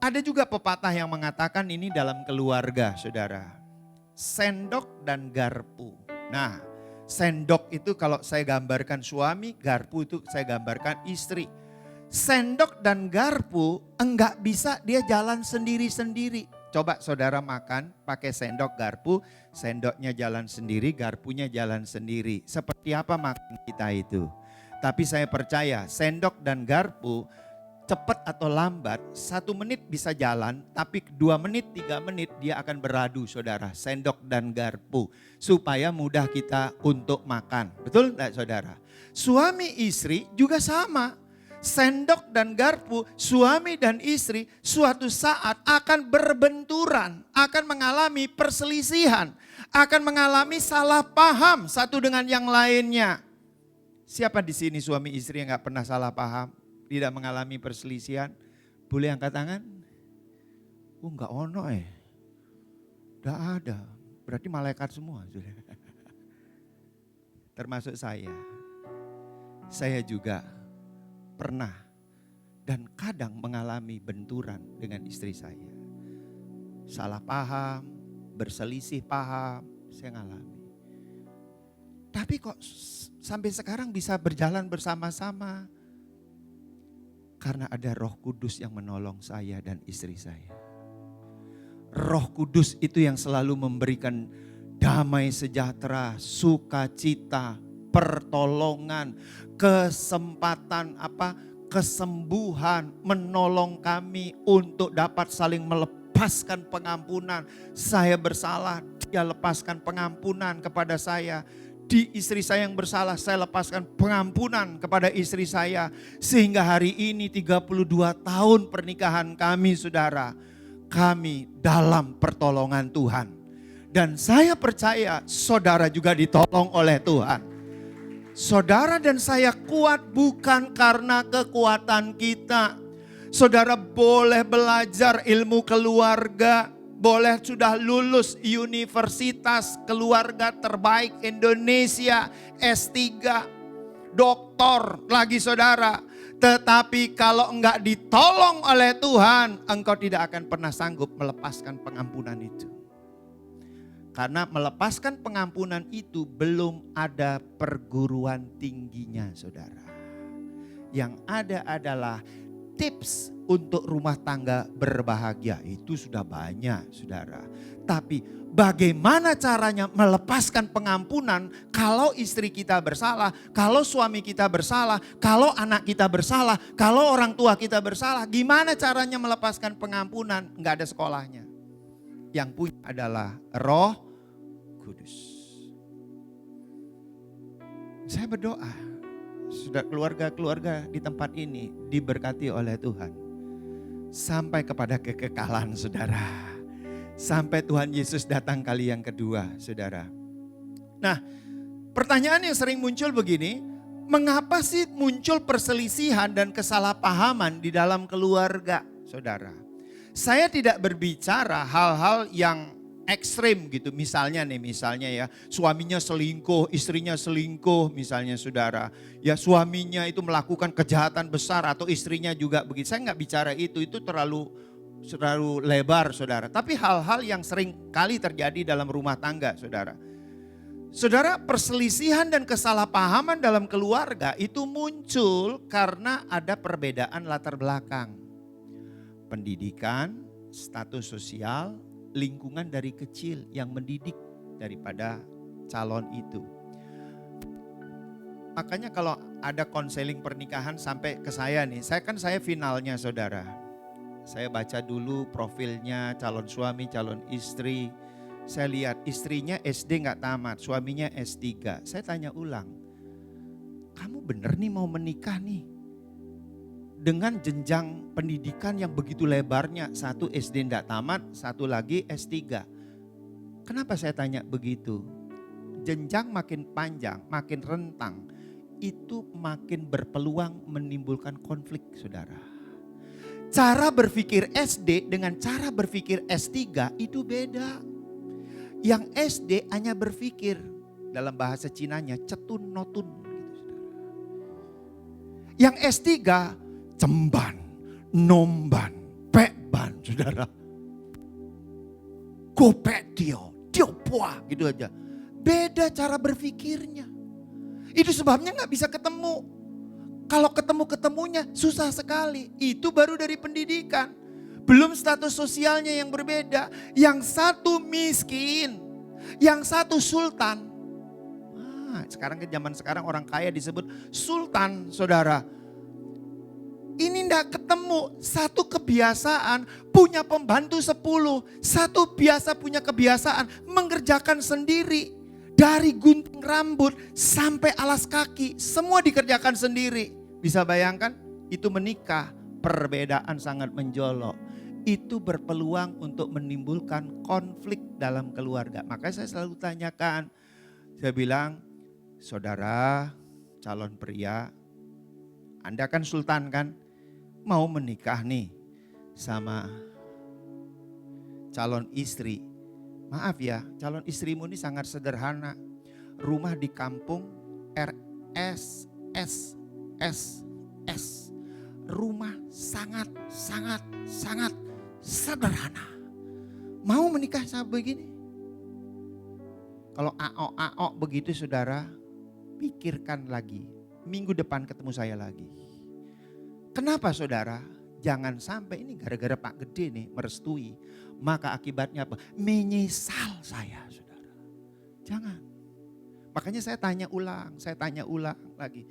Ada juga pepatah yang mengatakan ini dalam keluarga, saudara. Sendok dan garpu. Nah, sendok itu kalau saya gambarkan suami, garpu itu saya gambarkan istri. Sendok dan garpu enggak bisa dia jalan sendiri-sendiri. Coba saudara makan pakai sendok garpu, sendoknya jalan sendiri, garpunya jalan sendiri. Seperti apa makan kita itu? Tapi saya percaya sendok dan garpu cepat atau lambat 1 menit bisa jalan, tapi 2 menit, 3 menit dia akan beradu saudara. Sendok dan garpu supaya mudah kita untuk makan. Betul enggak saudara? Suami istri juga sama. Sendok dan garpu, suami dan istri suatu saat akan berbenturan, akan mengalami perselisihan, akan mengalami salah paham satu dengan yang lainnya. Siapa di sini suami istri yang gak pernah salah paham, tidak mengalami perselisihan? Boleh angkat tangan? Enggak ono Enggak ada, berarti malaikat semua. Termasuk saya. Saya juga pernah dan kadang mengalami benturan dengan istri saya. Salah paham, berselisih paham, saya ngalami. Tapi kok sampai sekarang bisa berjalan bersama-sama? Karena ada Roh Kudus yang menolong saya dan istri saya. Roh Kudus itu yang selalu memberikan damai sejahtera, sukacita, pertolongan, kesempatan kesembuhan, menolong kami untuk dapat saling melepaskan pengampunan. Saya bersalah, dia lepaskan pengampunan kepada saya. Di istri saya yang bersalah, saya lepaskan pengampunan kepada istri saya. Sehingga hari ini 32 tahun pernikahan kami saudara, kami dalam pertolongan Tuhan. Dan saya percaya saudara juga ditolong oleh Tuhan. Saudara dan saya kuat bukan karena kekuatan kita. Saudara boleh belajar ilmu keluarga, boleh sudah lulus universitas keluarga terbaik Indonesia, S3, doktor lagi saudara. Tetapi kalau enggak ditolong oleh Tuhan, engkau tidak akan pernah sanggup melepaskan pengampunan itu. Karena melepaskan pengampunan itu belum ada perguruan tingginya saudara. Yang ada adalah tips untuk rumah tangga berbahagia. Itu sudah banyak saudara. Tapi bagaimana caranya melepaskan pengampunan kalau istri kita bersalah, kalau suami kita bersalah, kalau anak kita bersalah, kalau orang tua kita bersalah. Gimana caranya melepaskan pengampunan? Enggak ada sekolahnya. Yang punya adalah Roh Kudus. Saya berdoa, sudah keluarga-keluarga di tempat ini diberkati oleh Tuhan. Sampai kepada kekekalan saudara. Sampai Tuhan Yesus datang kali yang kedua saudara. Nah, pertanyaan yang sering muncul begini, mengapa sih muncul perselisihan dan kesalahpahaman di dalam keluarga saudara? Saya tidak berbicara hal-hal yang ekstrim gitu. Misalnya ya suaminya selingkuh, istrinya selingkuh misalnya saudara. Ya suaminya itu melakukan kejahatan besar atau istrinya juga begitu. Saya nggak bicara itu terlalu lebar saudara. Tapi hal-hal yang sering kali terjadi dalam rumah tangga saudara. Saudara, perselisihan dan kesalahpahaman dalam keluarga itu muncul karena ada perbedaan latar belakang. Pendidikan, status sosial, lingkungan dari kecil yang mendidik daripada calon itu. Makanya kalau ada konseling pernikahan sampai ke saya nih, saya finalnya saudara. Saya baca dulu profilnya calon suami, calon istri. Saya lihat istrinya SD nggak tamat, suaminya S3. Saya tanya ulang, kamu bener nih mau menikah nih? Dengan jenjang pendidikan yang begitu lebarnya, satu SD nggak tamat, satu lagi S3. Kenapa saya tanya begitu? Jenjang makin panjang, makin rentang, itu makin berpeluang menimbulkan konflik, saudara. Cara berpikir SD dengan cara berpikir S3 itu beda. Yang SD hanya berpikir, dalam bahasa Cinanya cetun notun. Gitu, saudara. Yang S3 cemban, nomban, pekban, saudara. Gopek dia puah gitu aja. Beda cara berpikirnya. Itu sebabnya gak bisa ketemu. Kalau ketemu-ketemunya susah sekali. Itu baru dari pendidikan. Belum status sosialnya yang berbeda. Yang satu miskin, yang satu sultan. Sekarang ke zaman sekarang orang kaya disebut sultan, saudara. Ini ndak ketemu, satu kebiasaan punya pembantu 10, satu biasa punya kebiasaan mengerjakan sendiri. Dari gunting rambut sampai alas kaki, semua dikerjakan sendiri. Bisa bayangkan, itu menikah, perbedaan sangat menjolok. Itu berpeluang untuk menimbulkan konflik dalam keluarga. Makanya saya selalu tanyakan, saya bilang, saudara calon pria, Anda kan sultan kan, mau menikah nih sama calon istri. Maaf ya, calon istrimu ini sangat sederhana. Rumah di kampung RS. Rumah sangat sederhana. Mau menikah sama begini? Kalau AO begitu saudara, pikirkan lagi. Minggu depan ketemu saya lagi. Kenapa saudara? Jangan sampai ini gara-gara Pak Gede nih merestui. Maka akibatnya apa? Menyesal saya saudara. Jangan. Makanya saya tanya ulang lagi.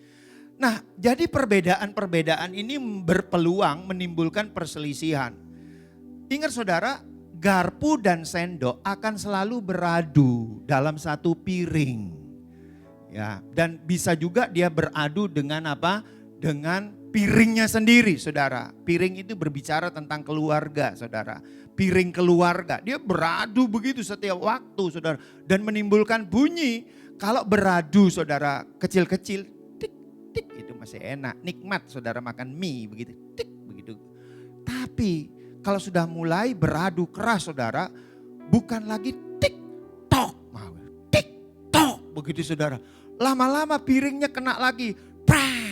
Nah jadi perbedaan-perbedaan ini berpeluang menimbulkan perselisihan. Ingat saudara, garpu dan sendok akan selalu beradu dalam satu piring. Ya, dan bisa juga dia beradu dengan apa? Dengan piringnya sendiri, saudara. Piring itu berbicara tentang keluarga, saudara. Piring keluarga, dia beradu begitu setiap waktu, saudara. Dan menimbulkan bunyi. Kalau beradu, saudara, kecil-kecil, tik, tik, itu masih enak. Nikmat, saudara, makan mie, begitu, tik, begitu. Tapi kalau sudah mulai beradu keras, saudara, bukan lagi tik, tok, begitu, saudara. Lama-lama piringnya kena lagi, prang.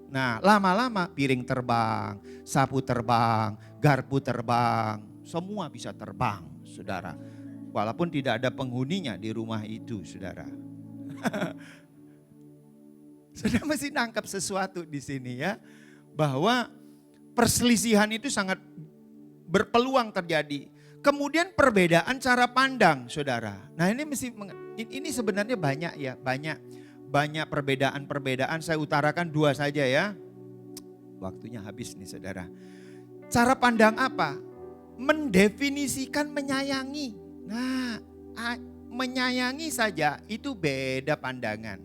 Nah lama-lama piring terbang, sapu terbang, garpu terbang, semua bisa terbang saudara. Walaupun tidak ada penghuninya di rumah itu saudara. Saudara masih nangkap sesuatu di sini ya. Bahwa perselisihan itu sangat berpeluang terjadi. Kemudian perbedaan cara pandang saudara. Nah ini sebenarnya banyak ya, banyak perbedaan-perbedaan, saya utarakan 2 saja ya. Waktunya habis nih saudara. Cara pandang apa? Mendefinisikan menyayangi. Nah menyayangi saja itu beda pandangan.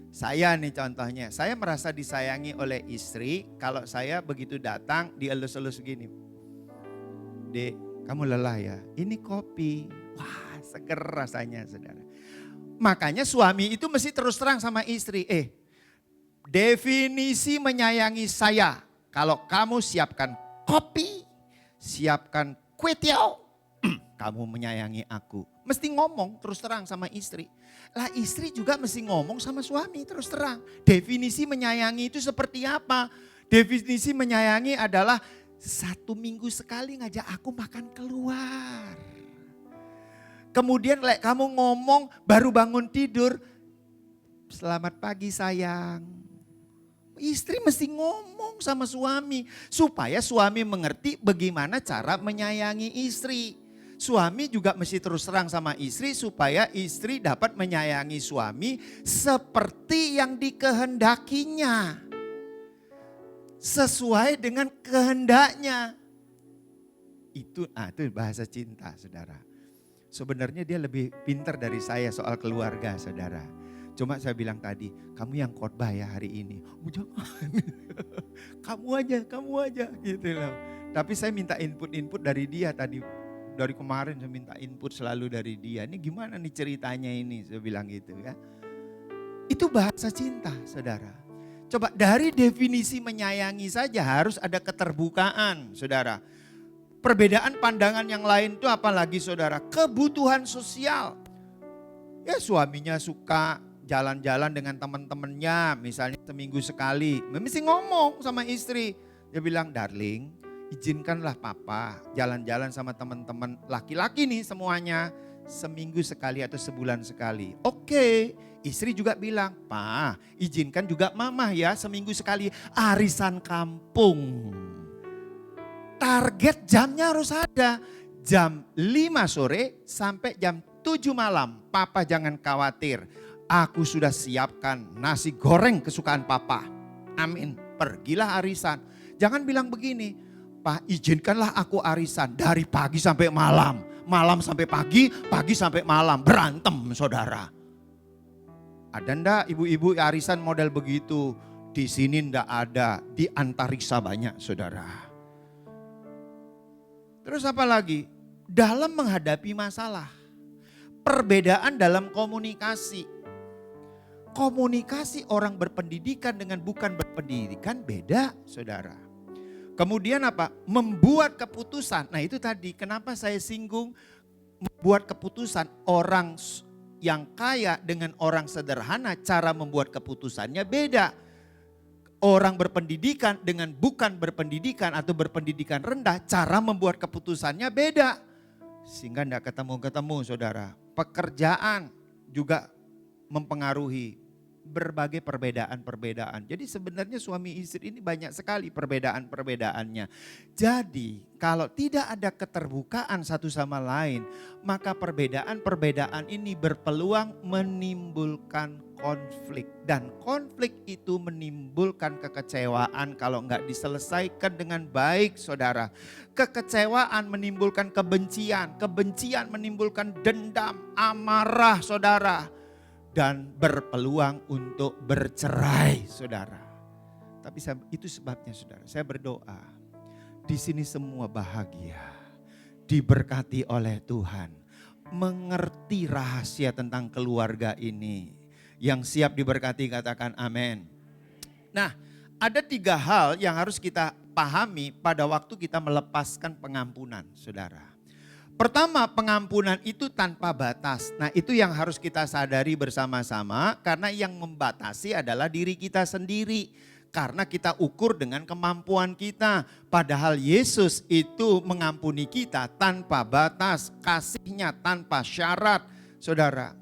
Saya nih contohnya, saya merasa disayangi oleh istri. Kalau saya begitu datang dielus-elus gini. Dek, kamu lelah ya? Ini kopi. Wah seger rasanya saudara. Makanya suami itu mesti terus terang sama istri. Definisi menyayangi saya. Kalau kamu siapkan kopi, siapkan kue tiaw, kamu menyayangi aku. Mesti ngomong terus terang sama istri. Lah istri juga mesti ngomong sama suami terus terang. Definisi menyayangi itu seperti apa? Definisi menyayangi adalah 1 minggu sekali ngajak aku makan keluar. Kemudian kamu ngomong baru bangun tidur, selamat pagi sayang. Istri mesti ngomong sama suami supaya suami mengerti bagaimana cara menyayangi istri. suami juga mesti terus terang sama istri supaya istri dapat menyayangi suami seperti yang dikehendakinya. Sesuai dengan kehendaknya. Itu bahasa cinta, saudara. Sebenarnya dia lebih pintar dari saya soal keluarga, saudara. Cuma saya bilang tadi, kamu yang khotbah ya hari ini. Oh, jangan. Kamu aja gitu loh. Tapi saya minta input dari dia tadi. Dari kemarin saya minta input selalu dari dia. Ini gimana nih ceritanya ini, saya bilang gitu ya. Itu bahasa cinta, saudara. Coba dari definisi menyayangi saja harus ada keterbukaan, saudara. Perbedaan pandangan yang lain itu apalagi, saudara? Kebutuhan sosial. Ya suaminya suka jalan-jalan dengan teman-temannya, misalnya seminggu sekali. Mesti ngomong sama istri. Dia bilang, darling, izinkanlah papa jalan-jalan sama teman-teman laki-laki nih semuanya. Seminggu sekali atau sebulan sekali. Oke, istri juga bilang, pa izinkan juga mama ya seminggu sekali arisan kampung. Target jamnya harus ada. Jam 5 sore sampai jam 7 malam. Papa jangan khawatir. Aku sudah siapkan nasi goreng kesukaan papa. Amin. Pergilah arisan. Jangan bilang begini, Pak izinkanlah aku arisan dari pagi sampai malam. Malam sampai pagi, pagi sampai malam. Berantem saudara. Ada ndak ibu-ibu arisan model begitu? Di sini ndak ada. Di antariksa banyak saudara. Terus apa lagi? Dalam menghadapi masalah. Perbedaan dalam komunikasi. Komunikasi orang berpendidikan dengan bukan berpendidikan beda, saudara. Kemudian apa? Membuat keputusan. Nah itu tadi kenapa saya singgung membuat keputusan. Orang yang kaya dengan orang sederhana cara membuat keputusannya beda. Orang berpendidikan dengan bukan berpendidikan atau berpendidikan rendah cara membuat keputusannya beda. Sehingga tidak ketemu-ketemu saudara. Pekerjaan juga mempengaruhi berbagai perbedaan-perbedaan. Jadi sebenarnya suami istri ini banyak sekali perbedaan-perbedaannya. Jadi kalau tidak ada keterbukaan satu sama lain, maka perbedaan-perbedaan ini berpeluang menimbulkan konflik. Dan konflik itu menimbulkan kekecewaan kalau enggak diselesaikan dengan baik saudara. Kekecewaan menimbulkan kebencian, kebencian menimbulkan dendam, amarah saudara. Dan berpeluang untuk bercerai saudara. Tapi itu sebabnya saudara, saya berdoa. Di sini semua bahagia, diberkati oleh Tuhan. Mengerti rahasia tentang keluarga ini. Yang siap diberkati katakan amin. Nah ada 3 hal yang harus kita pahami pada waktu kita melepaskan pengampunan saudara. Pertama, pengampunan itu tanpa batas. Nah itu yang harus kita sadari bersama-sama karena yang membatasi adalah diri kita sendiri. Karena kita ukur dengan kemampuan kita. Padahal Yesus itu mengampuni kita tanpa batas, kasihnya tanpa syarat saudara.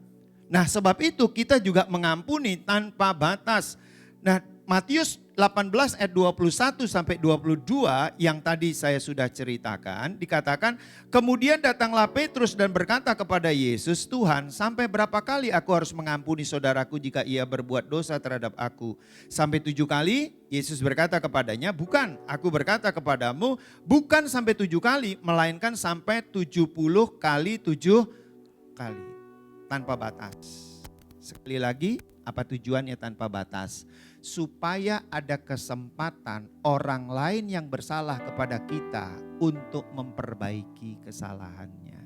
Nah sebab itu kita juga mengampuni tanpa batas. Nah Matius 18 ayat 21 sampai 22 yang tadi saya sudah ceritakan dikatakan kemudian datanglah Petrus dan berkata kepada Yesus, Tuhan sampai berapa kali aku harus mengampuni saudaraku jika ia berbuat dosa terhadap aku? Sampai 7 kali? Yesus berkata kepadanya, bukan, aku berkata kepadamu bukan sampai 7 kali melainkan sampai 70 kali 7 kali tanpa batas. Sekali lagi apa tujuannya tanpa batas? Supaya ada kesempatan orang lain yang bersalah kepada kita untuk memperbaiki kesalahannya.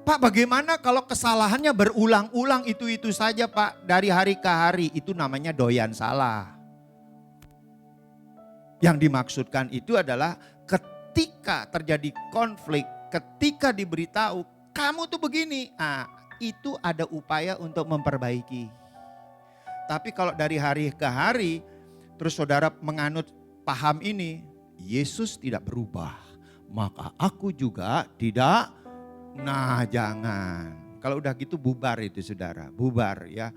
Pak bagaimana kalau kesalahannya berulang-ulang itu saja Pak dari hari ke hari, itu namanya doyan salah. Yang dimaksudkan itu adalah ketika terjadi konflik, ketika diberitahu kamu tuh begini, itu ada upaya untuk memperbaiki. Tapi kalau dari hari ke hari, terus saudara menganut paham ini, Yesus tidak berubah, maka aku juga tidak, nah jangan. Kalau udah gitu bubar itu saudara, bubar ya.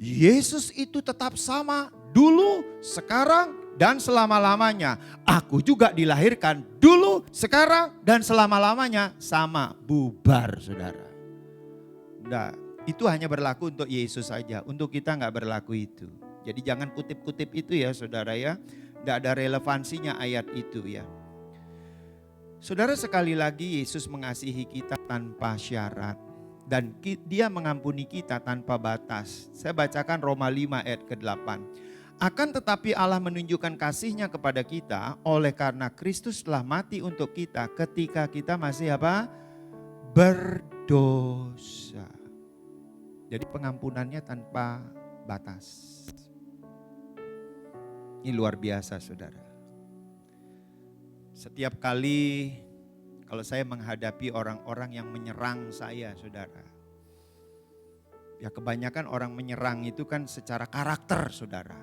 Yesus itu tetap sama dulu, sekarang, dan selama-lamanya. Aku juga dilahirkan dulu, sekarang, dan selama-lamanya. Sama, bubar saudara. Nah, itu hanya berlaku untuk Yesus saja. Untuk kita nggak berlaku itu. Jadi jangan kutip-kutip itu ya saudara ya. Nggak ada relevansinya ayat itu ya. Saudara, sekali lagi Yesus mengasihi kita tanpa syarat. Dan dia mengampuni kita tanpa batas. Saya bacakan Roma 5 ayat ke-8. Akan tetapi Allah menunjukkan kasih-Nya kepada kita oleh karena Kristus telah mati untuk kita ketika kita masih apa? Berdosa. Jadi pengampunannya tanpa batas. Ini luar biasa saudara. Setiap kali kalau saya menghadapi orang-orang yang menyerang saya, saudara. Ya kebanyakan orang menyerang itu kan secara karakter, saudara.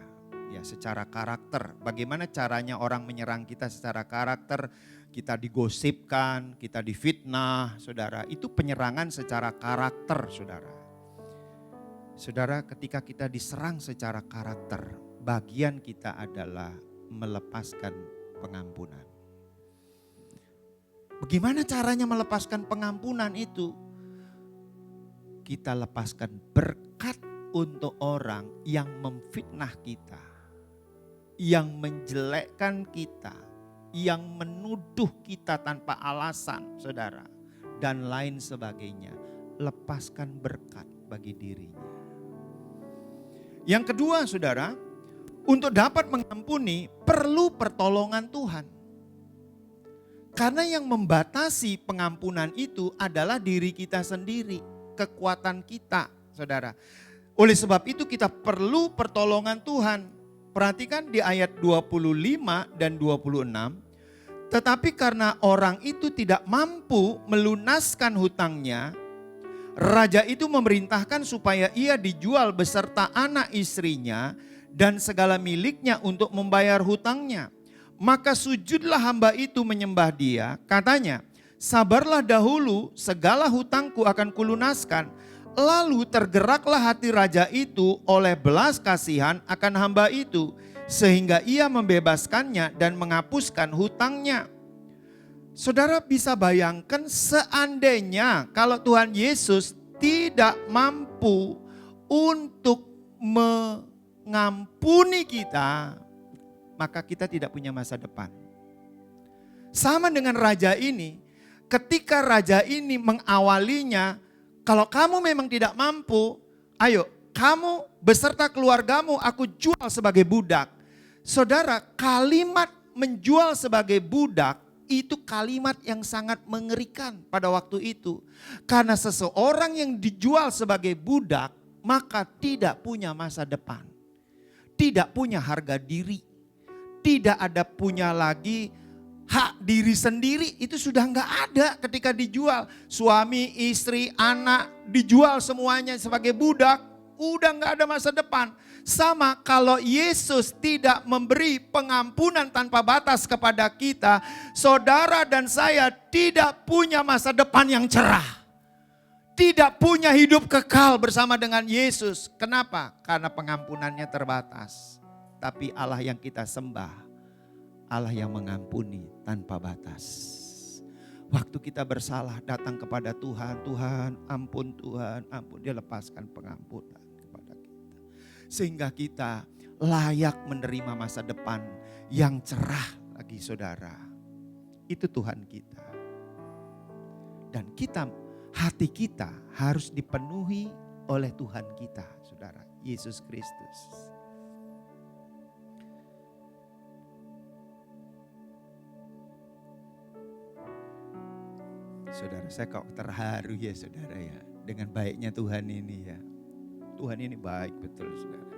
Ya secara karakter. Bagaimana caranya orang menyerang kita secara karakter? Kita digosipkan, kita difitnah, saudara. Itu penyerangan secara karakter, saudara. Saudara, ketika kita diserang secara karakter, bagian kita adalah melepaskan pengampunan. Bagaimana caranya melepaskan pengampunan itu? Kita lepaskan berkat untuk orang yang memfitnah kita, yang menjelekkan kita, yang menuduh kita tanpa alasan, saudara, dan lain sebagainya. Lepaskan berkat bagi dirinya. Yang kedua, saudara, untuk dapat mengampuni perlu pertolongan Tuhan. Karena yang membatasi pengampunan itu adalah diri kita sendiri, kekuatan kita, saudara. Oleh sebab itu kita perlu pertolongan Tuhan. Perhatikan di ayat 25 dan 26. Tetapi karena orang itu tidak mampu melunaskan hutangnya, raja itu memerintahkan supaya ia dijual beserta anak istrinya dan segala miliknya untuk membayar hutangnya. Maka sujudlah hamba itu menyembah dia, katanya, sabarlah dahulu, segala hutangku akan kulunaskan. Lalu tergeraklah hati raja itu oleh belas kasihan akan hamba itu, sehingga ia membebaskannya dan menghapuskan hutangnya. Saudara bisa bayangkan seandainya kalau Tuhan Yesus tidak mampu untuk mengampuni kita, maka kita tidak punya masa depan. Sama dengan raja ini, ketika raja ini mengawalinya, kalau kamu memang tidak mampu, ayo kamu beserta keluargamu aku jual sebagai budak. Saudara, kalimat menjual sebagai budak itu kalimat yang sangat mengerikan pada waktu itu. Karena seseorang yang dijual sebagai budak, maka tidak punya masa depan. Tidak punya harga diri. Tidak ada punya lagi hak diri sendiri, itu sudah nggak ada ketika dijual. Suami, istri, anak dijual semuanya sebagai budak, udah nggak ada masa depan. Sama kalau Yesus tidak memberi pengampunan tanpa batas kepada kita, saudara dan saya tidak punya masa depan yang cerah. Tidak punya hidup kekal bersama dengan Yesus. Kenapa? Karena pengampunannya terbatas. Tapi Allah yang kita sembah, Allah yang mengampuni tanpa batas. Waktu kita bersalah datang kepada Tuhan, Tuhan ampun, Dia lepaskan pengampunan kepada kita. Sehingga kita layak menerima masa depan yang cerah lagi saudara. Itu Tuhan kita. Dan hati kita harus dipenuhi oleh Tuhan kita saudara, Yesus Kristus. Saudara, saya kok terharu ya saudara ya, dengan baiknya Tuhan ini ya. Tuhan ini baik betul saudara.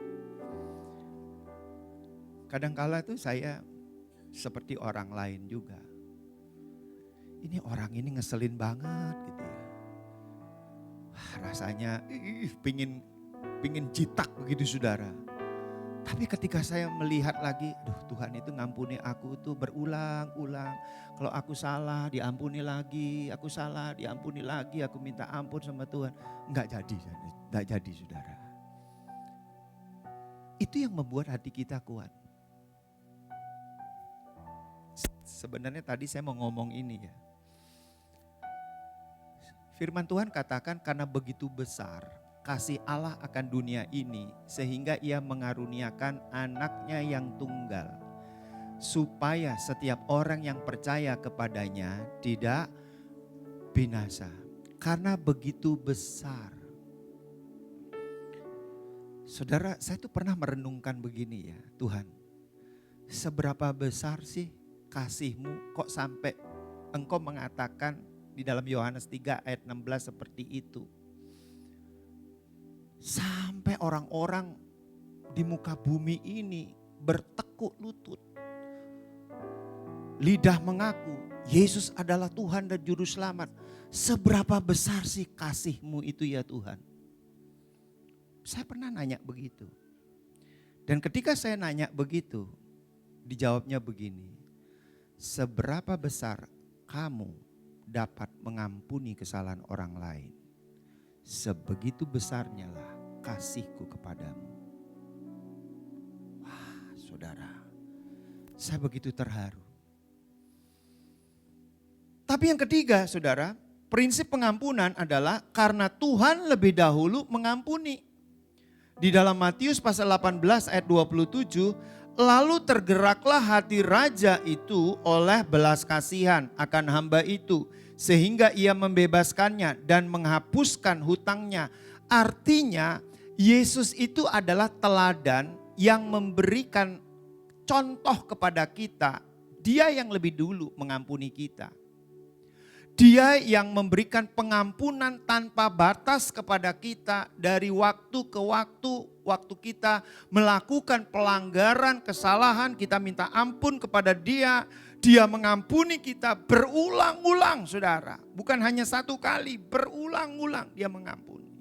Kadangkala tuh saya seperti orang lain juga. Ini orang ini ngeselin banget gitu ya. Rasanya pingin jitak begitu saudara. Tapi ketika saya melihat lagi, Tuhan itu ngampuni aku tuh berulang-ulang. Kalau aku salah diampuni lagi, aku salah diampuni lagi, aku minta ampun sama Tuhan. Enggak jadi saudara. Itu yang membuat hati kita kuat. Sebenarnya tadi saya mau ngomong ini ya. Firman Tuhan katakan karena begitu besar kasih Allah akan dunia ini sehingga ia mengaruniakan anaknya yang tunggal. Supaya setiap orang yang percaya kepadanya tidak binasa. Karena begitu besar. Saudara, saya tuh pernah merenungkan begini ya, Tuhan. Seberapa besar sih kasih-Mu kok sampai Engkau mengatakan di dalam Yohanes 3 ayat 16 seperti itu. Sampai orang-orang di muka bumi ini bertekuk lutut. Lidah mengaku Yesus adalah Tuhan dan Juru Selamat. Seberapa besar sih kasih-Mu itu ya Tuhan? Saya pernah nanya begitu. Dan ketika saya nanya begitu, dijawabnya begini. Seberapa besar kamu dapat mengampuni kesalahan orang lain? Sebegitu besarnya lah kasihku kepadamu. Wah, saudara, saya begitu terharu. Tapi yang ketiga, saudara, prinsip pengampunan adalah karena Tuhan lebih dahulu mengampuni. Di dalam Matius pasal 18 ayat 27, lalu tergeraklah hati raja itu oleh belas kasihan akan hamba itu, sehingga ia membebaskannya dan menghapuskan hutangnya. Artinya Yesus itu adalah teladan yang memberikan contoh kepada kita. Dia yang lebih dulu mengampuni kita. Dia yang memberikan pengampunan tanpa batas kepada kita dari waktu ke waktu kita melakukan pelanggaran, kesalahan, kita minta ampun kepada Dia. Dia mengampuni kita berulang-ulang, saudara. Bukan hanya satu kali, berulang-ulang Dia mengampuni.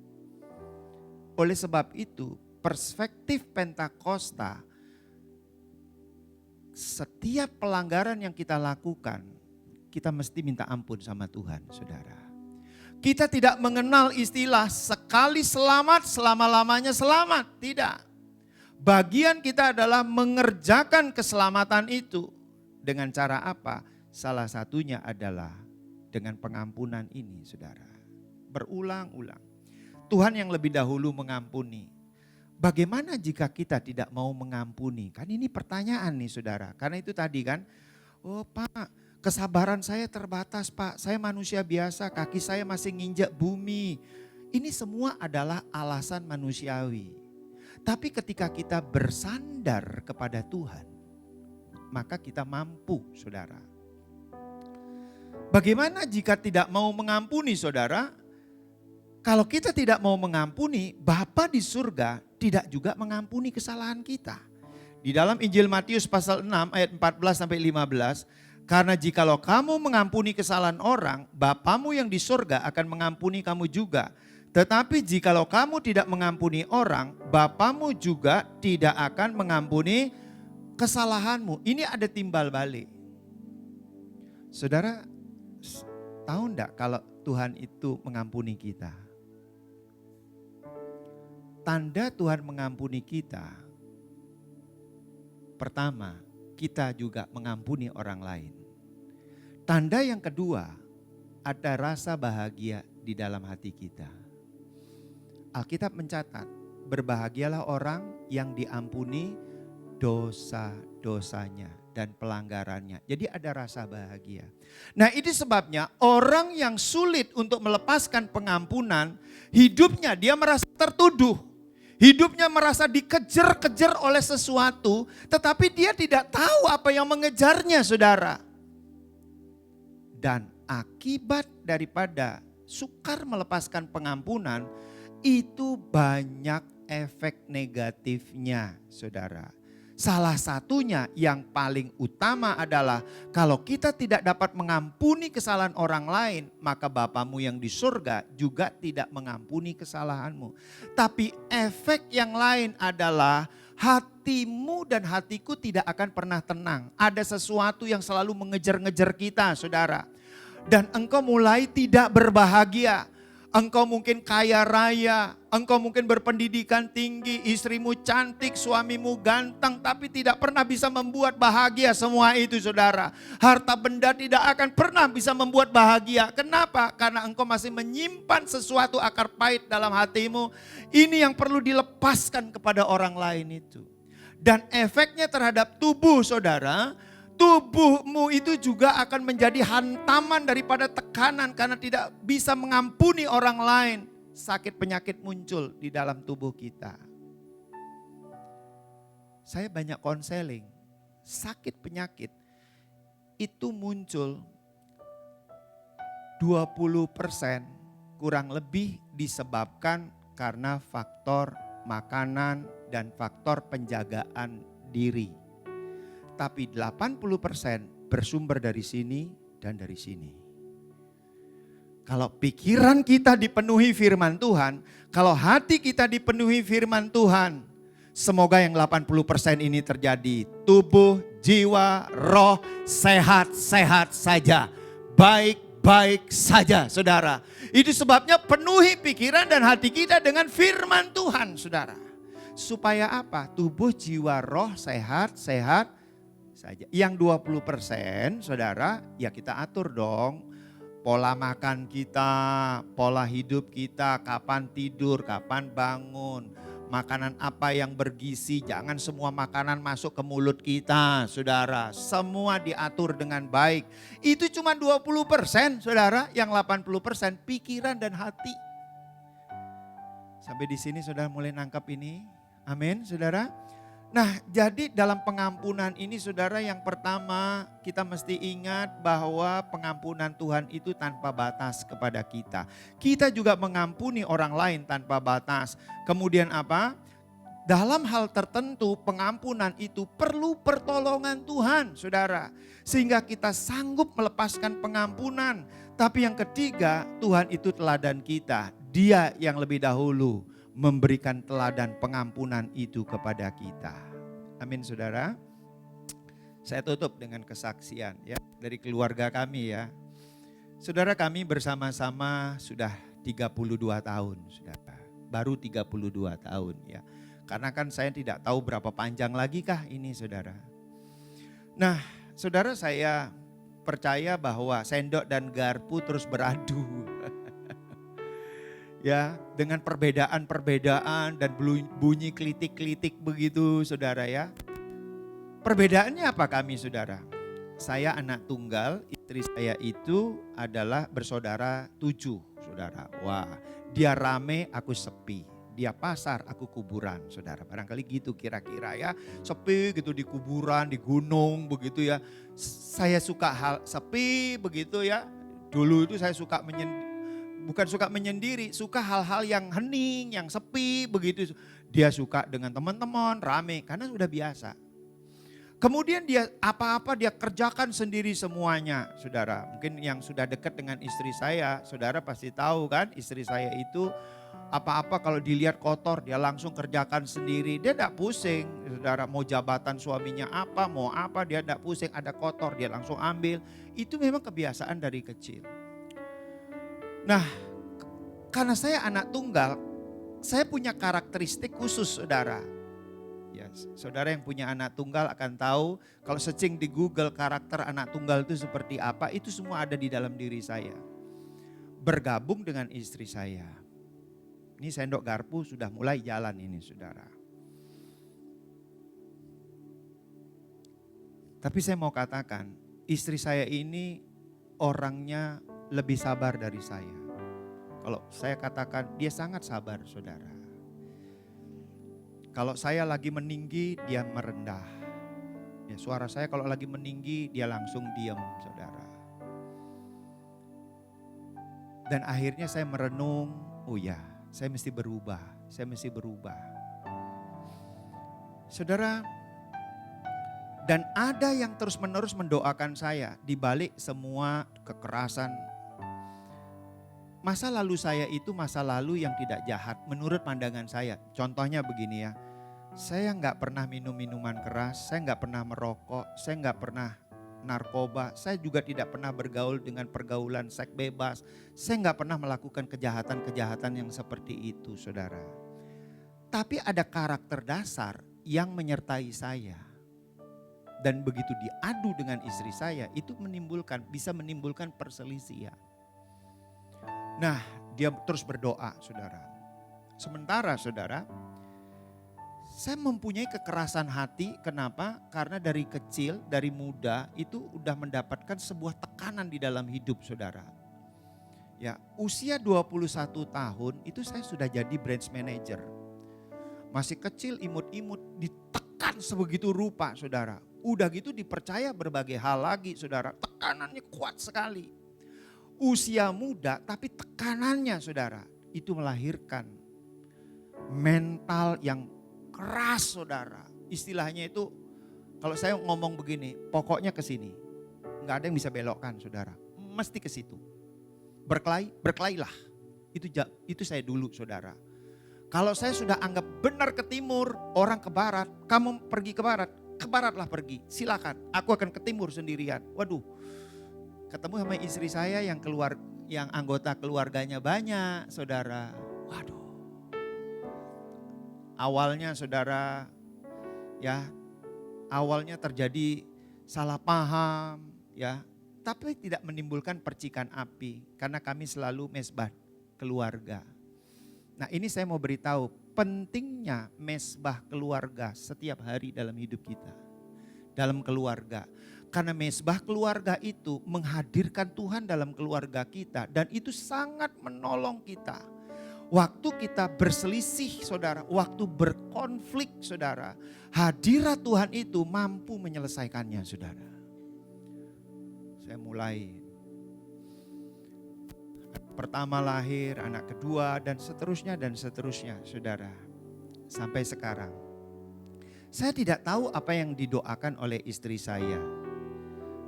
Oleh sebab itu, perspektif Pentakosta, setiap pelanggaran yang kita lakukan, kita mesti minta ampun sama Tuhan, saudara. Kita tidak mengenal istilah sekali selamat, selama-lamanya selamat. Tidak. Bagian kita adalah mengerjakan keselamatan itu. Dengan cara apa? Salah satunya adalah dengan pengampunan ini, saudara. Berulang-ulang. Tuhan yang lebih dahulu mengampuni. Bagaimana jika kita tidak mau mengampuni? Kan ini pertanyaan nih, saudara. Karena itu tadi kan, oh Pak, kesabaran saya terbatas Pak, saya manusia biasa, kaki saya masih nginjak bumi. Ini semua adalah alasan manusiawi. Tapi ketika kita bersandar kepada Tuhan, maka kita mampu, saudara. Bagaimana jika tidak mau mengampuni, saudara? Kalau kita tidak mau mengampuni, Bapa di surga tidak juga mengampuni kesalahan kita. Di dalam Injil Matius pasal 6 ayat 14 sampai 15, karena jikalau kamu mengampuni kesalahan orang, Bapamu yang di surga akan mengampuni kamu juga. Tetapi jikalau kamu tidak mengampuni orang, Bapamu juga tidak akan mengampuni kesalahanmu. Ini ada timbal balik. Saudara, tahu enggak kalau Tuhan itu mengampuni kita? Tanda Tuhan mengampuni kita, pertama, kita juga mengampuni orang lain. Tanda yang kedua, ada rasa bahagia di dalam hati kita. Alkitab mencatat, berbahagialah orang yang diampuni dosa-dosanya dan pelanggarannya. Jadi ada rasa bahagia. Nah ini sebabnya orang yang sulit untuk melepaskan pengampunan, hidupnya dia merasa tertuduh. Hidupnya merasa dikejar-kejar oleh sesuatu, tetapi dia tidak tahu apa yang mengejarnya, saudara. Dan akibat daripada sukar melepaskan pengampunan, itu banyak efek negatifnya, saudara. Salah satunya yang paling utama adalah kalau kita tidak dapat mengampuni kesalahan orang lain, maka Bapamu yang di surga juga tidak mengampuni kesalahanmu. Tapi efek yang lain adalah hatimu dan hatiku tidak akan pernah tenang. Ada sesuatu yang selalu mengejar-ngejar kita, saudara. Dan engkau mulai tidak berbahagia. Engkau mungkin kaya raya, engkau mungkin berpendidikan tinggi, istrimu cantik, suamimu ganteng, tapi tidak pernah bisa membuat bahagia semua itu saudara. Harta benda tidak akan pernah bisa membuat bahagia. Kenapa? Karena engkau masih menyimpan sesuatu akar pahit dalam hatimu. Ini yang perlu dilepaskan kepada orang lain itu. Dan efeknya terhadap tubuh saudara, tubuhmu itu juga akan menjadi hantaman daripada tekanan karena tidak bisa mengampuni orang lain. Sakit penyakit muncul di dalam tubuh kita. Saya banyak konseling, sakit penyakit itu muncul 20% kurang lebih disebabkan karena faktor makanan dan faktor penjagaan diri. Tapi 80% bersumber dari sini dan dari sini. Kalau pikiran kita dipenuhi firman Tuhan, kalau hati kita dipenuhi firman Tuhan, semoga yang 80% ini terjadi. Tubuh, jiwa, roh, sehat-sehat saja. Baik-baik saja saudara. Itu sebabnya penuhi pikiran dan hati kita dengan firman Tuhan saudara. Supaya apa? Tubuh, jiwa, roh, sehat-sehat saja. Yang 20% saudara, ya kita atur dong. Pola makan kita, pola hidup kita, kapan tidur, kapan bangun. Makanan apa yang bergizi, jangan semua makanan masuk ke mulut kita saudara. Semua diatur dengan baik. Itu cuma 20% saudara, yang 80% pikiran dan hati. Sampai di sini saudara mulai nangkap ini? Amin saudara. Nah jadi dalam pengampunan ini saudara, yang pertama kita mesti ingat bahwa pengampunan Tuhan itu tanpa batas kepada kita. Kita juga mengampuni orang lain tanpa batas. Kemudian apa? Dalam hal tertentu pengampunan itu perlu pertolongan Tuhan saudara. Sehingga kita sanggup melepaskan pengampunan. Tapi yang ketiga, Tuhan itu teladan kita. Dia yang lebih dahulu memberikan teladan pengampunan itu kepada kita. Amin saudara. Saya tutup dengan kesaksian ya dari keluarga kami ya. Saudara, kami bersama-sama sudah 32 tahun saudara. Baru 32 tahun ya. Karena kan saya tidak tahu berapa panjang lagi kah ini saudara. Nah saudara, saya percaya bahwa sendok dan garpu terus beradu. Ya, dengan perbedaan-perbedaan dan bunyi klitik-klitik begitu saudara ya. Perbedaannya apa kami saudara? Saya anak tunggal, istri saya itu adalah bersaudara 7 saudara. Wah, dia rame, aku sepi. Dia pasar, aku kuburan saudara. Barangkali gitu kira-kira ya. Sepi gitu di kuburan, di gunung begitu ya. Saya suka hal sepi begitu ya. Dulu itu saya suka bukan suka menyendiri, suka hal-hal yang hening, yang sepi begitu. Dia suka dengan teman-teman, rame karena sudah biasa. Kemudian dia apa-apa dia kerjakan sendiri semuanya saudara. Mungkin yang sudah dekat dengan istri saya, saudara pasti tahu kan, istri saya itu apa-apa kalau dilihat kotor dia langsung kerjakan sendiri. Dia tidak pusing saudara, mau jabatan suaminya apa, mau apa dia tidak pusing, ada kotor dia langsung ambil. Itu memang kebiasaan dari kecil. Nah, karena saya anak tunggal, saya punya karakteristik khusus saudara. Ya, saudara yang punya anak tunggal akan tahu kalau searching di Google karakter anak tunggal itu seperti apa, itu semua ada di dalam diri saya. Bergabung dengan istri saya. Ini sendok garpu sudah mulai jalan ini saudara. Tapi saya mau katakan, istri saya ini orangnya lebih sabar dari saya. Kalau saya katakan dia sangat sabar saudara. Kalau saya lagi meninggi dia merendah. Ya, suara saya kalau lagi meninggi dia langsung diam saudara. Dan akhirnya saya merenung, oh ya saya mesti berubah. Saudara, dan ada yang terus-menerus mendoakan saya di balik semua kekerasan. Masa lalu saya itu masa lalu yang tidak jahat menurut pandangan saya. Contohnya begini ya, saya nggak pernah minum minuman keras, saya nggak pernah merokok, saya nggak pernah narkoba, saya juga tidak pernah bergaul dengan pergaulan seks bebas. Saya nggak pernah melakukan kejahatan-kejahatan yang seperti itu, saudara. Tapi ada karakter dasar yang menyertai saya. Dan begitu diadu dengan istri saya, itu bisa menimbulkan perselisihan. Nah, dia terus berdoa, saudara. Sementara, saudara, saya mempunyai kekerasan hati. Kenapa? Karena dari kecil, dari muda itu udah mendapatkan sebuah tekanan di dalam hidup, saudara. Ya, usia 21 tahun itu saya sudah jadi branch manager. Masih kecil, imut-imut, ditekan sebegitu rupa, saudara. Udah gitu dipercaya berbagai hal lagi, saudara. Tekanannya kuat sekali. Usia muda tapi tekanannya, saudara, itu melahirkan mental yang keras, saudara. Istilahnya itu kalau saya ngomong begini, pokoknya ke sini. Enggak ada yang bisa belokkan, saudara. Mesti ke situ. Berkelailah. Itu saya dulu, saudara. Kalau saya sudah anggap benar ke timur, orang ke barat, kamu pergi ke baratlah pergi. Silakan, aku akan ke timur sendirian. Waduh, ketemu sama istri saya yang anggota keluarganya banyak, saudara. Waduh. Awalnya, saudara, ya, awalnya terjadi salah paham, ya, tapi tidak menimbulkan percikan api karena kami selalu mesbah keluarga. Nah, ini saya mau beritahu pentingnya mesbah keluarga setiap hari dalam hidup kita. Dalam keluarga. Karena mesbah keluarga itu menghadirkan Tuhan dalam keluarga kita. Dan itu sangat menolong kita. Waktu kita berselisih, saudara, waktu berkonflik, saudara, hadirat Tuhan itu mampu menyelesaikannya, saudara. Saya mulai. Pertama lahir, anak kedua, dan seterusnya, saudara. Sampai sekarang. Saya tidak tahu apa yang didoakan oleh istri saya.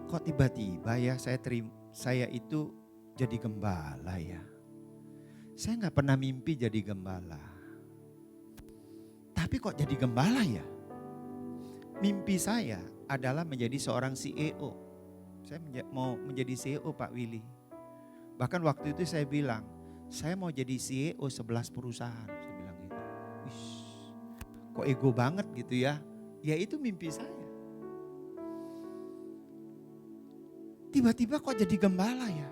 Kok tiba-tiba ya saya itu jadi gembala ya. Saya gak pernah mimpi jadi gembala. Tapi kok jadi gembala ya? Mimpi saya adalah menjadi seorang CEO. Saya mau menjadi CEO, Pak Willy. Bahkan waktu itu saya bilang, saya mau jadi CEO 11 perusahaan. Saya bilang gitu. Kok ego banget gitu ya. Ya itu mimpi saya. Tiba-tiba kok jadi gembala ya.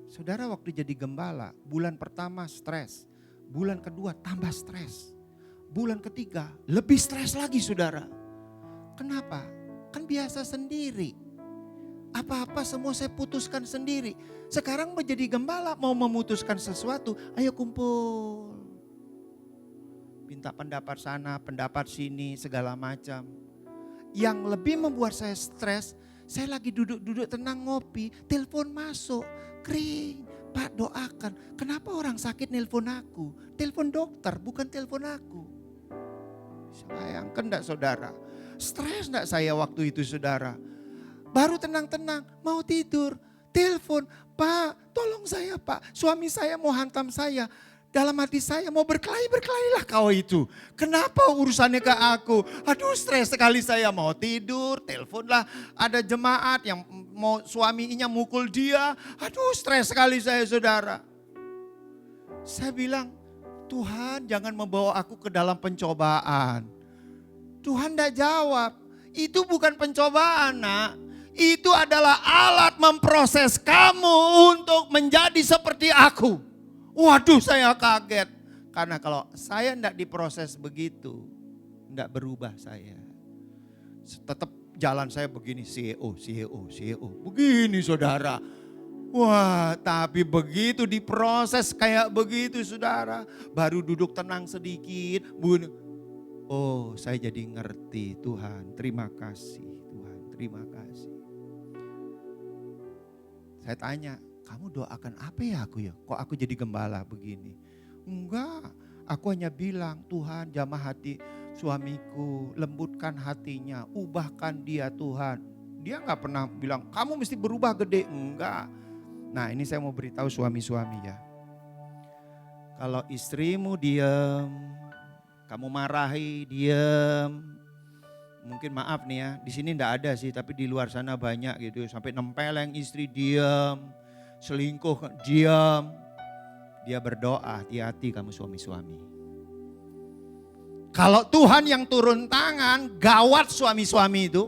Saudara, waktu jadi gembala, bulan pertama stres. Bulan kedua tambah stres. Bulan ketiga lebih stres lagi, saudara. Kenapa? Kan biasa sendiri. Apa-apa semua saya putuskan sendiri. Sekarang menjadi gembala, mau memutuskan sesuatu, ayo kumpul. Minta pendapat sana, pendapat sini, segala macam. Yang lebih membuat saya stres, saya lagi duduk-duduk tenang ngopi, telepon masuk, kering. Pak, doakan. Kenapa orang sakit nelpon aku? Telepon dokter, bukan telepon aku. Bayangkan enggak, saudara? Stres enggak saya waktu itu, saudara? Baru tenang-tenang, mau tidur, telepon, Pak, tolong saya, Pak. Suami saya mau hantam saya. Dalam hati saya mau berkelahi-berkelahilah kau itu. Kenapa urusannya ke aku? Aduh, stres sekali saya, mau tidur, teleponlah ada jemaat yang mau suaminya mukul dia. Aduh, stres sekali saya, saudara. Saya bilang, Tuhan jangan membawa aku ke dalam pencobaan. Tuhan tidak jawab. Itu bukan pencobaan, nak. Itu adalah alat memproses kamu untuk menjadi seperti aku. Waduh, saya kaget. Karena kalau saya tidak diproses begitu, tidak berubah saya. Tetap jalan saya begini, CEO. Begini, saudara. Wah, tapi begitu diproses kayak begitu, saudara. Baru duduk tenang sedikit. Oh, saya jadi ngerti. Tuhan, terima kasih. Tuhan, terima kasih. Saya tanya, kamu doakan apa ya aku ya? Kok aku jadi gembala begini? Enggak, aku hanya bilang, Tuhan jamah hati suamiku, lembutkan hatinya, ubahkan dia, Tuhan. Dia gak pernah bilang, kamu mesti berubah gede. Enggak. Nah, ini saya mau beritahu suami-suami ya. Kalau istrimu diem, kamu marahi diem, mungkin maaf nih ya, di sini enggak ada sih, tapi di luar sana banyak gitu. Sampai nempeleng istri diam, selingkuh diam. Dia berdoa, hati-hati kamu suami-suami. Kalau Tuhan yang turun tangan, gawat suami-suami itu.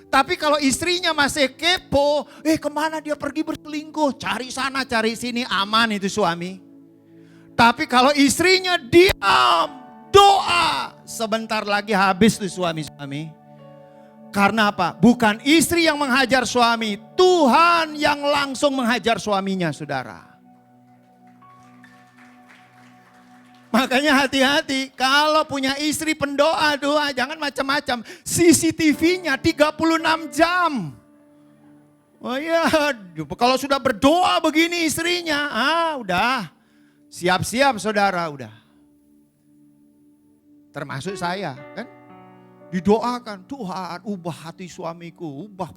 Tapi kalau istrinya masih kepo, kemana dia pergi berselingkuh, cari sana cari sini, aman itu suami. Tapi kalau istrinya diam, doa, sebentar lagi habis tuh suami-suami. Karena apa? Bukan istri yang menghajar suami, Tuhan yang langsung menghajar suaminya, saudara. Makanya hati-hati kalau punya istri pendoa, doa, jangan macam-macam. CCTV-nya 36 jam. Oh iya, kalau sudah berdoa begini istrinya, udah. Siap-siap saudara, udah. Termasuk saya kan. Didoakan, Tuhan ubah hati suamiku, ubah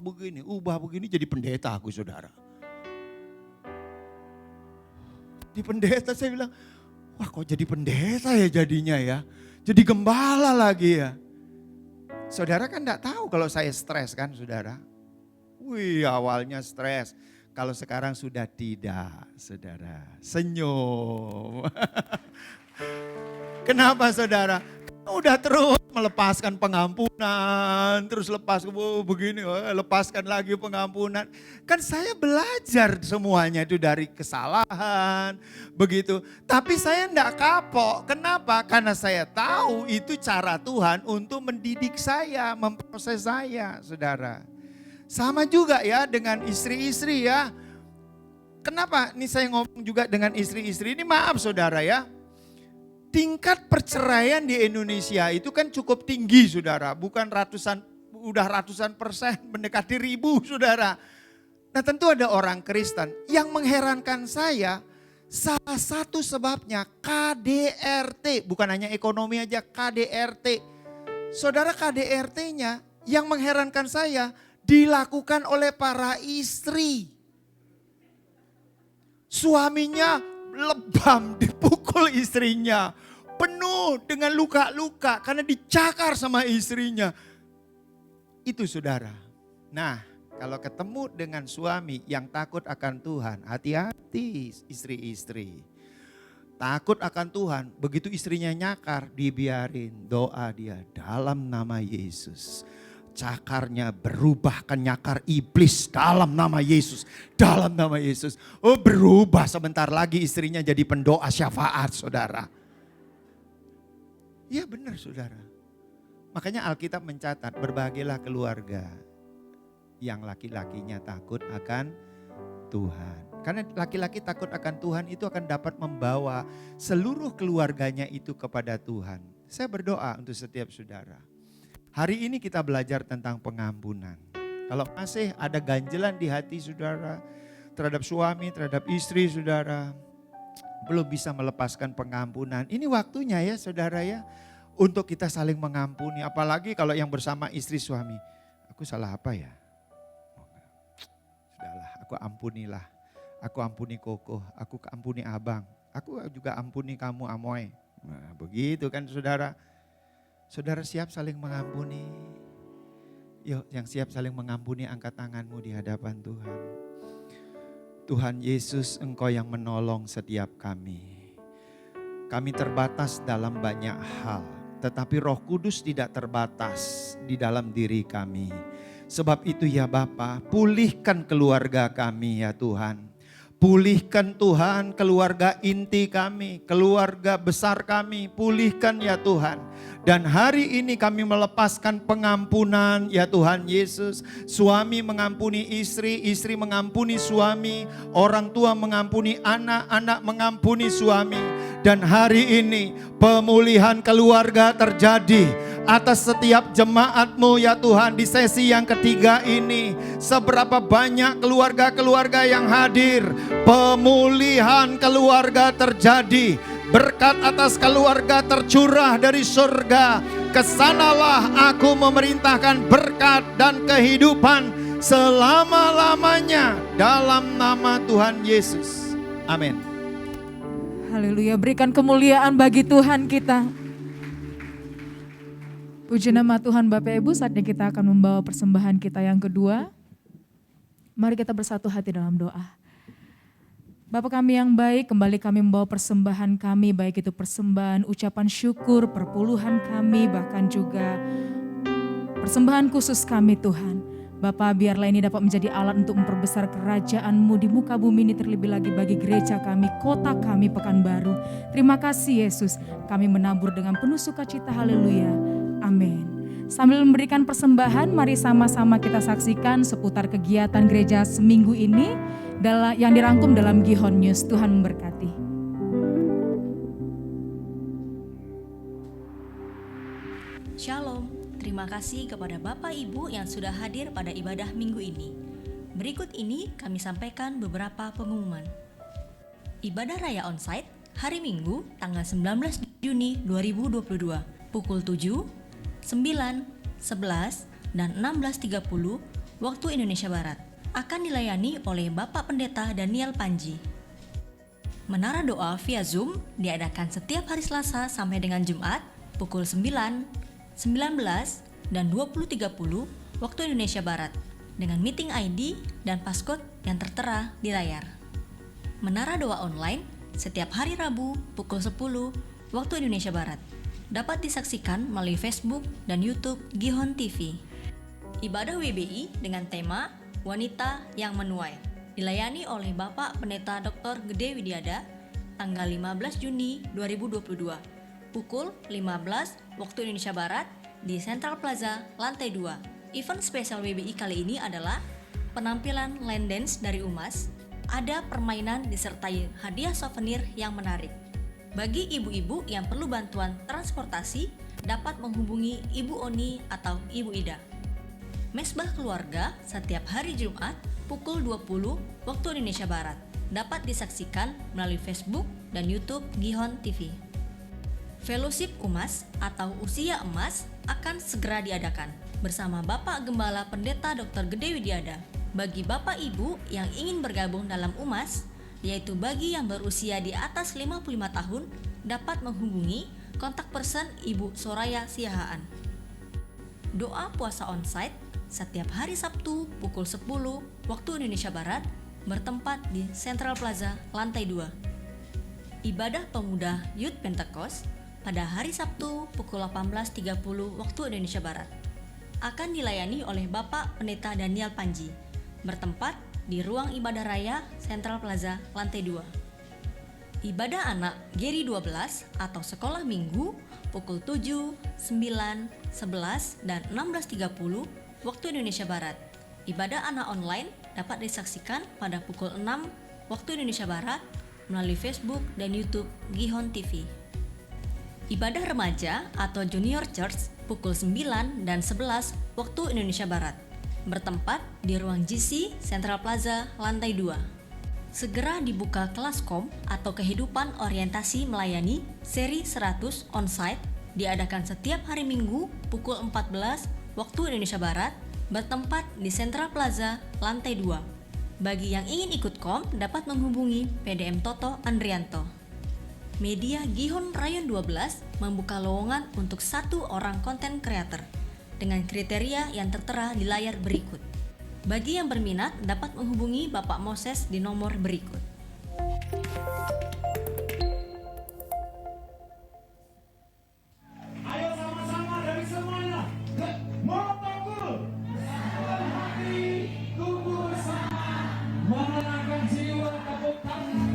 begini jadi pendeta aku saudara. Di pendeta saya bilang, wah kok jadi pendeta ya jadinya ya. Jadi gembala lagi ya. Saudara kan enggak tahu kalau saya stres kan saudara. Wih awalnya stres. Kalau sekarang sudah tidak saudara. Senyum. Kenapa saudara? Udah terus melepaskan pengampunan. Terus begini lepaskan lagi pengampunan. Kan saya belajar semuanya itu dari kesalahan. Begitu. Tapi saya enggak kapok. Kenapa? Karena saya tahu itu cara Tuhan untuk mendidik saya. Memproses saya saudara. Sama juga ya dengan istri-istri ya. Kenapa? Ini saya ngomong juga dengan istri-istri. Ini maaf saudara ya. Tingkat perceraian di Indonesia itu kan cukup tinggi saudara. Bukan udah ratusan persen, mendekati 1000 saudara. Nah tentu ada orang Kristen. Yang mengherankan saya, salah satu sebabnya KDRT. Bukan hanya ekonomi aja, KDRT. Saudara KDRT-nya yang mengherankan saya dilakukan oleh para istri. Suaminya lebam dipukul istrinya. Penuh dengan luka-luka karena dicakar sama istrinya. Itu saudara. Nah kalau ketemu dengan suami yang takut akan Tuhan. Hati-hati istri-istri. Takut akan Tuhan. Begitu istrinya nyakar dibiarin. Doa dia dalam nama Yesus. Cakarnya berubah ke nyakar iblis dalam nama Yesus. Dalam nama Yesus. Oh berubah sebentar lagi istrinya jadi pendoa syafaat saudara. Iya benar saudara. Makanya Alkitab mencatat berbahagialah keluarga yang laki-lakinya takut akan Tuhan. Karena laki-laki takut akan Tuhan itu akan dapat membawa seluruh keluarganya itu kepada Tuhan. Saya berdoa untuk setiap saudara. Hari ini kita belajar tentang pengampunan. Kalau masih ada ganjelan di hati saudara, terhadap suami, terhadap istri saudara, belum bisa melepaskan pengampunan. Ini waktunya ya saudara ya, untuk kita saling mengampuni. Apalagi kalau yang bersama istri suami. Aku salah apa ya? Sudahlah, aku ampunilah. Aku ampuni Koko, aku ampuni Abang. Aku juga ampuni kamu Amoy. Nah begitu kan saudara. Saudara siap saling mengampuni? Yuk yang siap saling mengampuni angkat tanganmu di hadapan Tuhan. Tuhan Yesus Engkau yang menolong setiap kami. Kami terbatas dalam banyak hal. Tetapi Roh Kudus tidak terbatas di dalam diri kami. Sebab itu ya Bapa, pulihkan keluarga kami ya Tuhan. Pulihkan Tuhan keluarga inti kami, keluarga besar kami, pulihkan ya Tuhan. Dan hari ini kami melepaskan pengampunan ya Tuhan Yesus. Suami mengampuni istri, istri mengampuni suami, orang tua mengampuni anak, anak mengampuni suami. Dan hari ini pemulihan keluarga terjadi atas setiap jemaat-Mu ya Tuhan di sesi yang ketiga ini. Seberapa banyak keluarga-keluarga yang hadir, pemulihan keluarga terjadi. Berkat atas keluarga tercurah dari surga. Kesanalah aku memerintahkan berkat dan kehidupan selama-lamanya dalam nama Tuhan Yesus. Amin. Haleluya, berikan kemuliaan bagi Tuhan kita. Puji nama Tuhan Bapak Ibu, saatnya kita akan membawa persembahan kita yang kedua. Mari kita bersatu hati dalam doa. Bapa kami yang baik, kembali kami membawa persembahan kami, baik itu persembahan ucapan syukur, perpuluhan kami, bahkan juga persembahan khusus kami Tuhan. Bapa, biarlah ini dapat menjadi alat untuk memperbesar kerajaan-Mu di muka bumi ini, terlebih lagi bagi gereja kami, kota kami Pekanbaru. Terima kasih Yesus, kami menabur dengan penuh sukacita, haleluya, amin. Sambil memberikan persembahan, mari sama-sama kita saksikan seputar kegiatan gereja seminggu ini yang dirangkum dalam Gihon News. Tuhan memberkati. Shalom, terima kasih kepada Bapak Ibu yang sudah hadir pada ibadah minggu ini. Berikut ini kami sampaikan beberapa pengumuman. Ibadah Raya Onsite hari Minggu tanggal 19 Juni 2022 pukul 7, 9, 11, dan 16.30 waktu Indonesia Barat akan dilayani oleh Bapak Pendeta Daniel Panji. Menara doa via Zoom diadakan setiap hari Selasa sampai dengan Jumat pukul 9, 19, dan 20.30 waktu Indonesia Barat dengan meeting ID dan passcode yang tertera di layar. Menara doa online setiap hari Rabu pukul 10 waktu Indonesia Barat dapat disaksikan melalui Facebook dan YouTube Gihon TV. Ibadah WBI dengan tema Wanita yang Menuai dilayani oleh Bapak Pendeta Dr. Gede Widiada tanggal 15 Juni 2022 pukul 15 waktu Indonesia Barat di Central Plaza lantai 2. Event spesial WBI kali ini adalah penampilan line dance dari Umas, ada permainan disertai hadiah souvenir yang menarik. Bagi ibu-ibu yang perlu bantuan transportasi dapat menghubungi Ibu Oni atau Ibu Ida. Mesbah keluarga setiap hari Jumat pukul 20 waktu Indonesia Barat dapat disaksikan melalui Facebook dan YouTube Gihon TV. Fellowship Umas atau Usia Emas akan segera diadakan bersama Bapak Gembala Pendeta Dr. Gede Widiada. Bagi Bapak Ibu yang ingin bergabung dalam Umas, yaitu bagi yang berusia di atas 55 tahun, dapat menghubungi kontak person Ibu Soraya Siahaan. Doa puasa onsite setiap hari Sabtu pukul 10 waktu Indonesia Barat bertempat di Central Plaza lantai 2. Ibadah pemuda Youth Pentecost pada hari Sabtu pukul 18.30 waktu Indonesia Barat akan dilayani oleh Bapak Pendeta Daniel Panji bertempat di ruang ibadah raya Central Plaza lantai 2. Ibadah anak Geri 12 atau sekolah minggu pukul 7, 9, 11, dan 16.30 waktu Indonesia Barat. Ibadah anak online dapat disaksikan pada pukul 6 waktu Indonesia Barat melalui Facebook dan YouTube Gihon TV. Ibadah remaja atau Junior Church pukul 9 dan 11 waktu Indonesia Barat bertempat di ruang GC Central Plaza lantai 2. Segera dibuka kelas kom atau kehidupan orientasi melayani seri 100 onsite diadakan setiap hari Minggu pukul 14 waktu Indonesia Barat bertempat di Central Plaza lantai 2. Bagi yang ingin ikut kom dapat menghubungi PDM Toto Andrianto. Media Gihon Rayon 12 membuka lowongan untuk 1 orang konten creator dengan kriteria yang tertera di layar berikut. Bagi yang berminat dapat menghubungi Bapak Moses di nomor berikut. Ayo sama-sama dari semuanya. Mau bangun. Tunggu bersama. Menenangkan jiwa, tepuk tangan.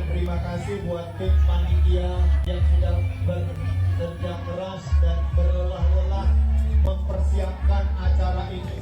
Terima kasih buat tim panitia yang sudah bekerja keras dan berlelah-lelah mempersiapkan acara ini.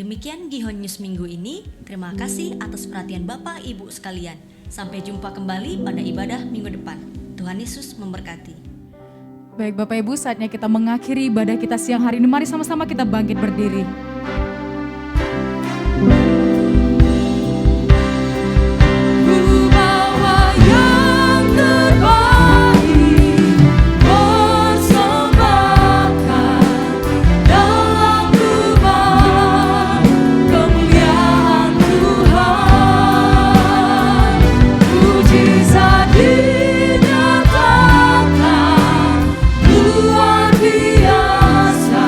Demikian Gihon News minggu ini. Terima kasih atas perhatian Bapak Ibu sekalian. Sampai jumpa kembali pada ibadah minggu depan. Tuhan Yesus memberkati. Baik Bapak Ibu, saatnya kita mengakhiri ibadah kita siang hari ini. Mari sama-sama kita bangkit berdiri. Ku bawa yang terbaik, persembahkan dalam rumah kemuliaan Tuhan. Mujizat dinyatakan luar biasa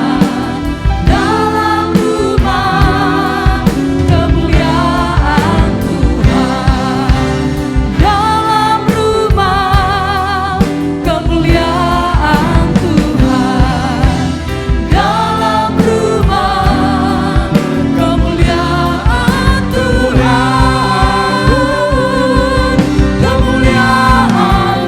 dalam rumah kemuliaan Tuhan. Dalam rumah kemuliaan Tuhan. Dalam rumah kemuliaan Tuhan. Kemuliaan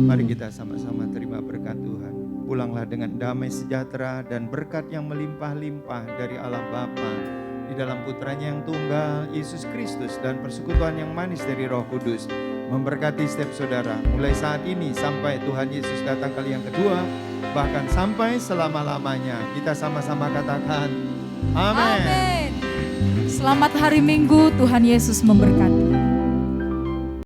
Mari kita sama-sama terima berkat Tuhan. Pulanglah dengan damai sejahtera dan berkat yang melimpah-limpah dari Allah Bapa di dalam putranya yang tunggal, Yesus Kristus, dan persekutuan yang manis dari Roh Kudus memberkati setiap saudara mulai saat ini sampai Tuhan Yesus datang kali yang kedua, bahkan sampai selama-lamanya. Kita sama-sama katakan amin. Amin. Selamat hari Minggu, Tuhan Yesus memberkati.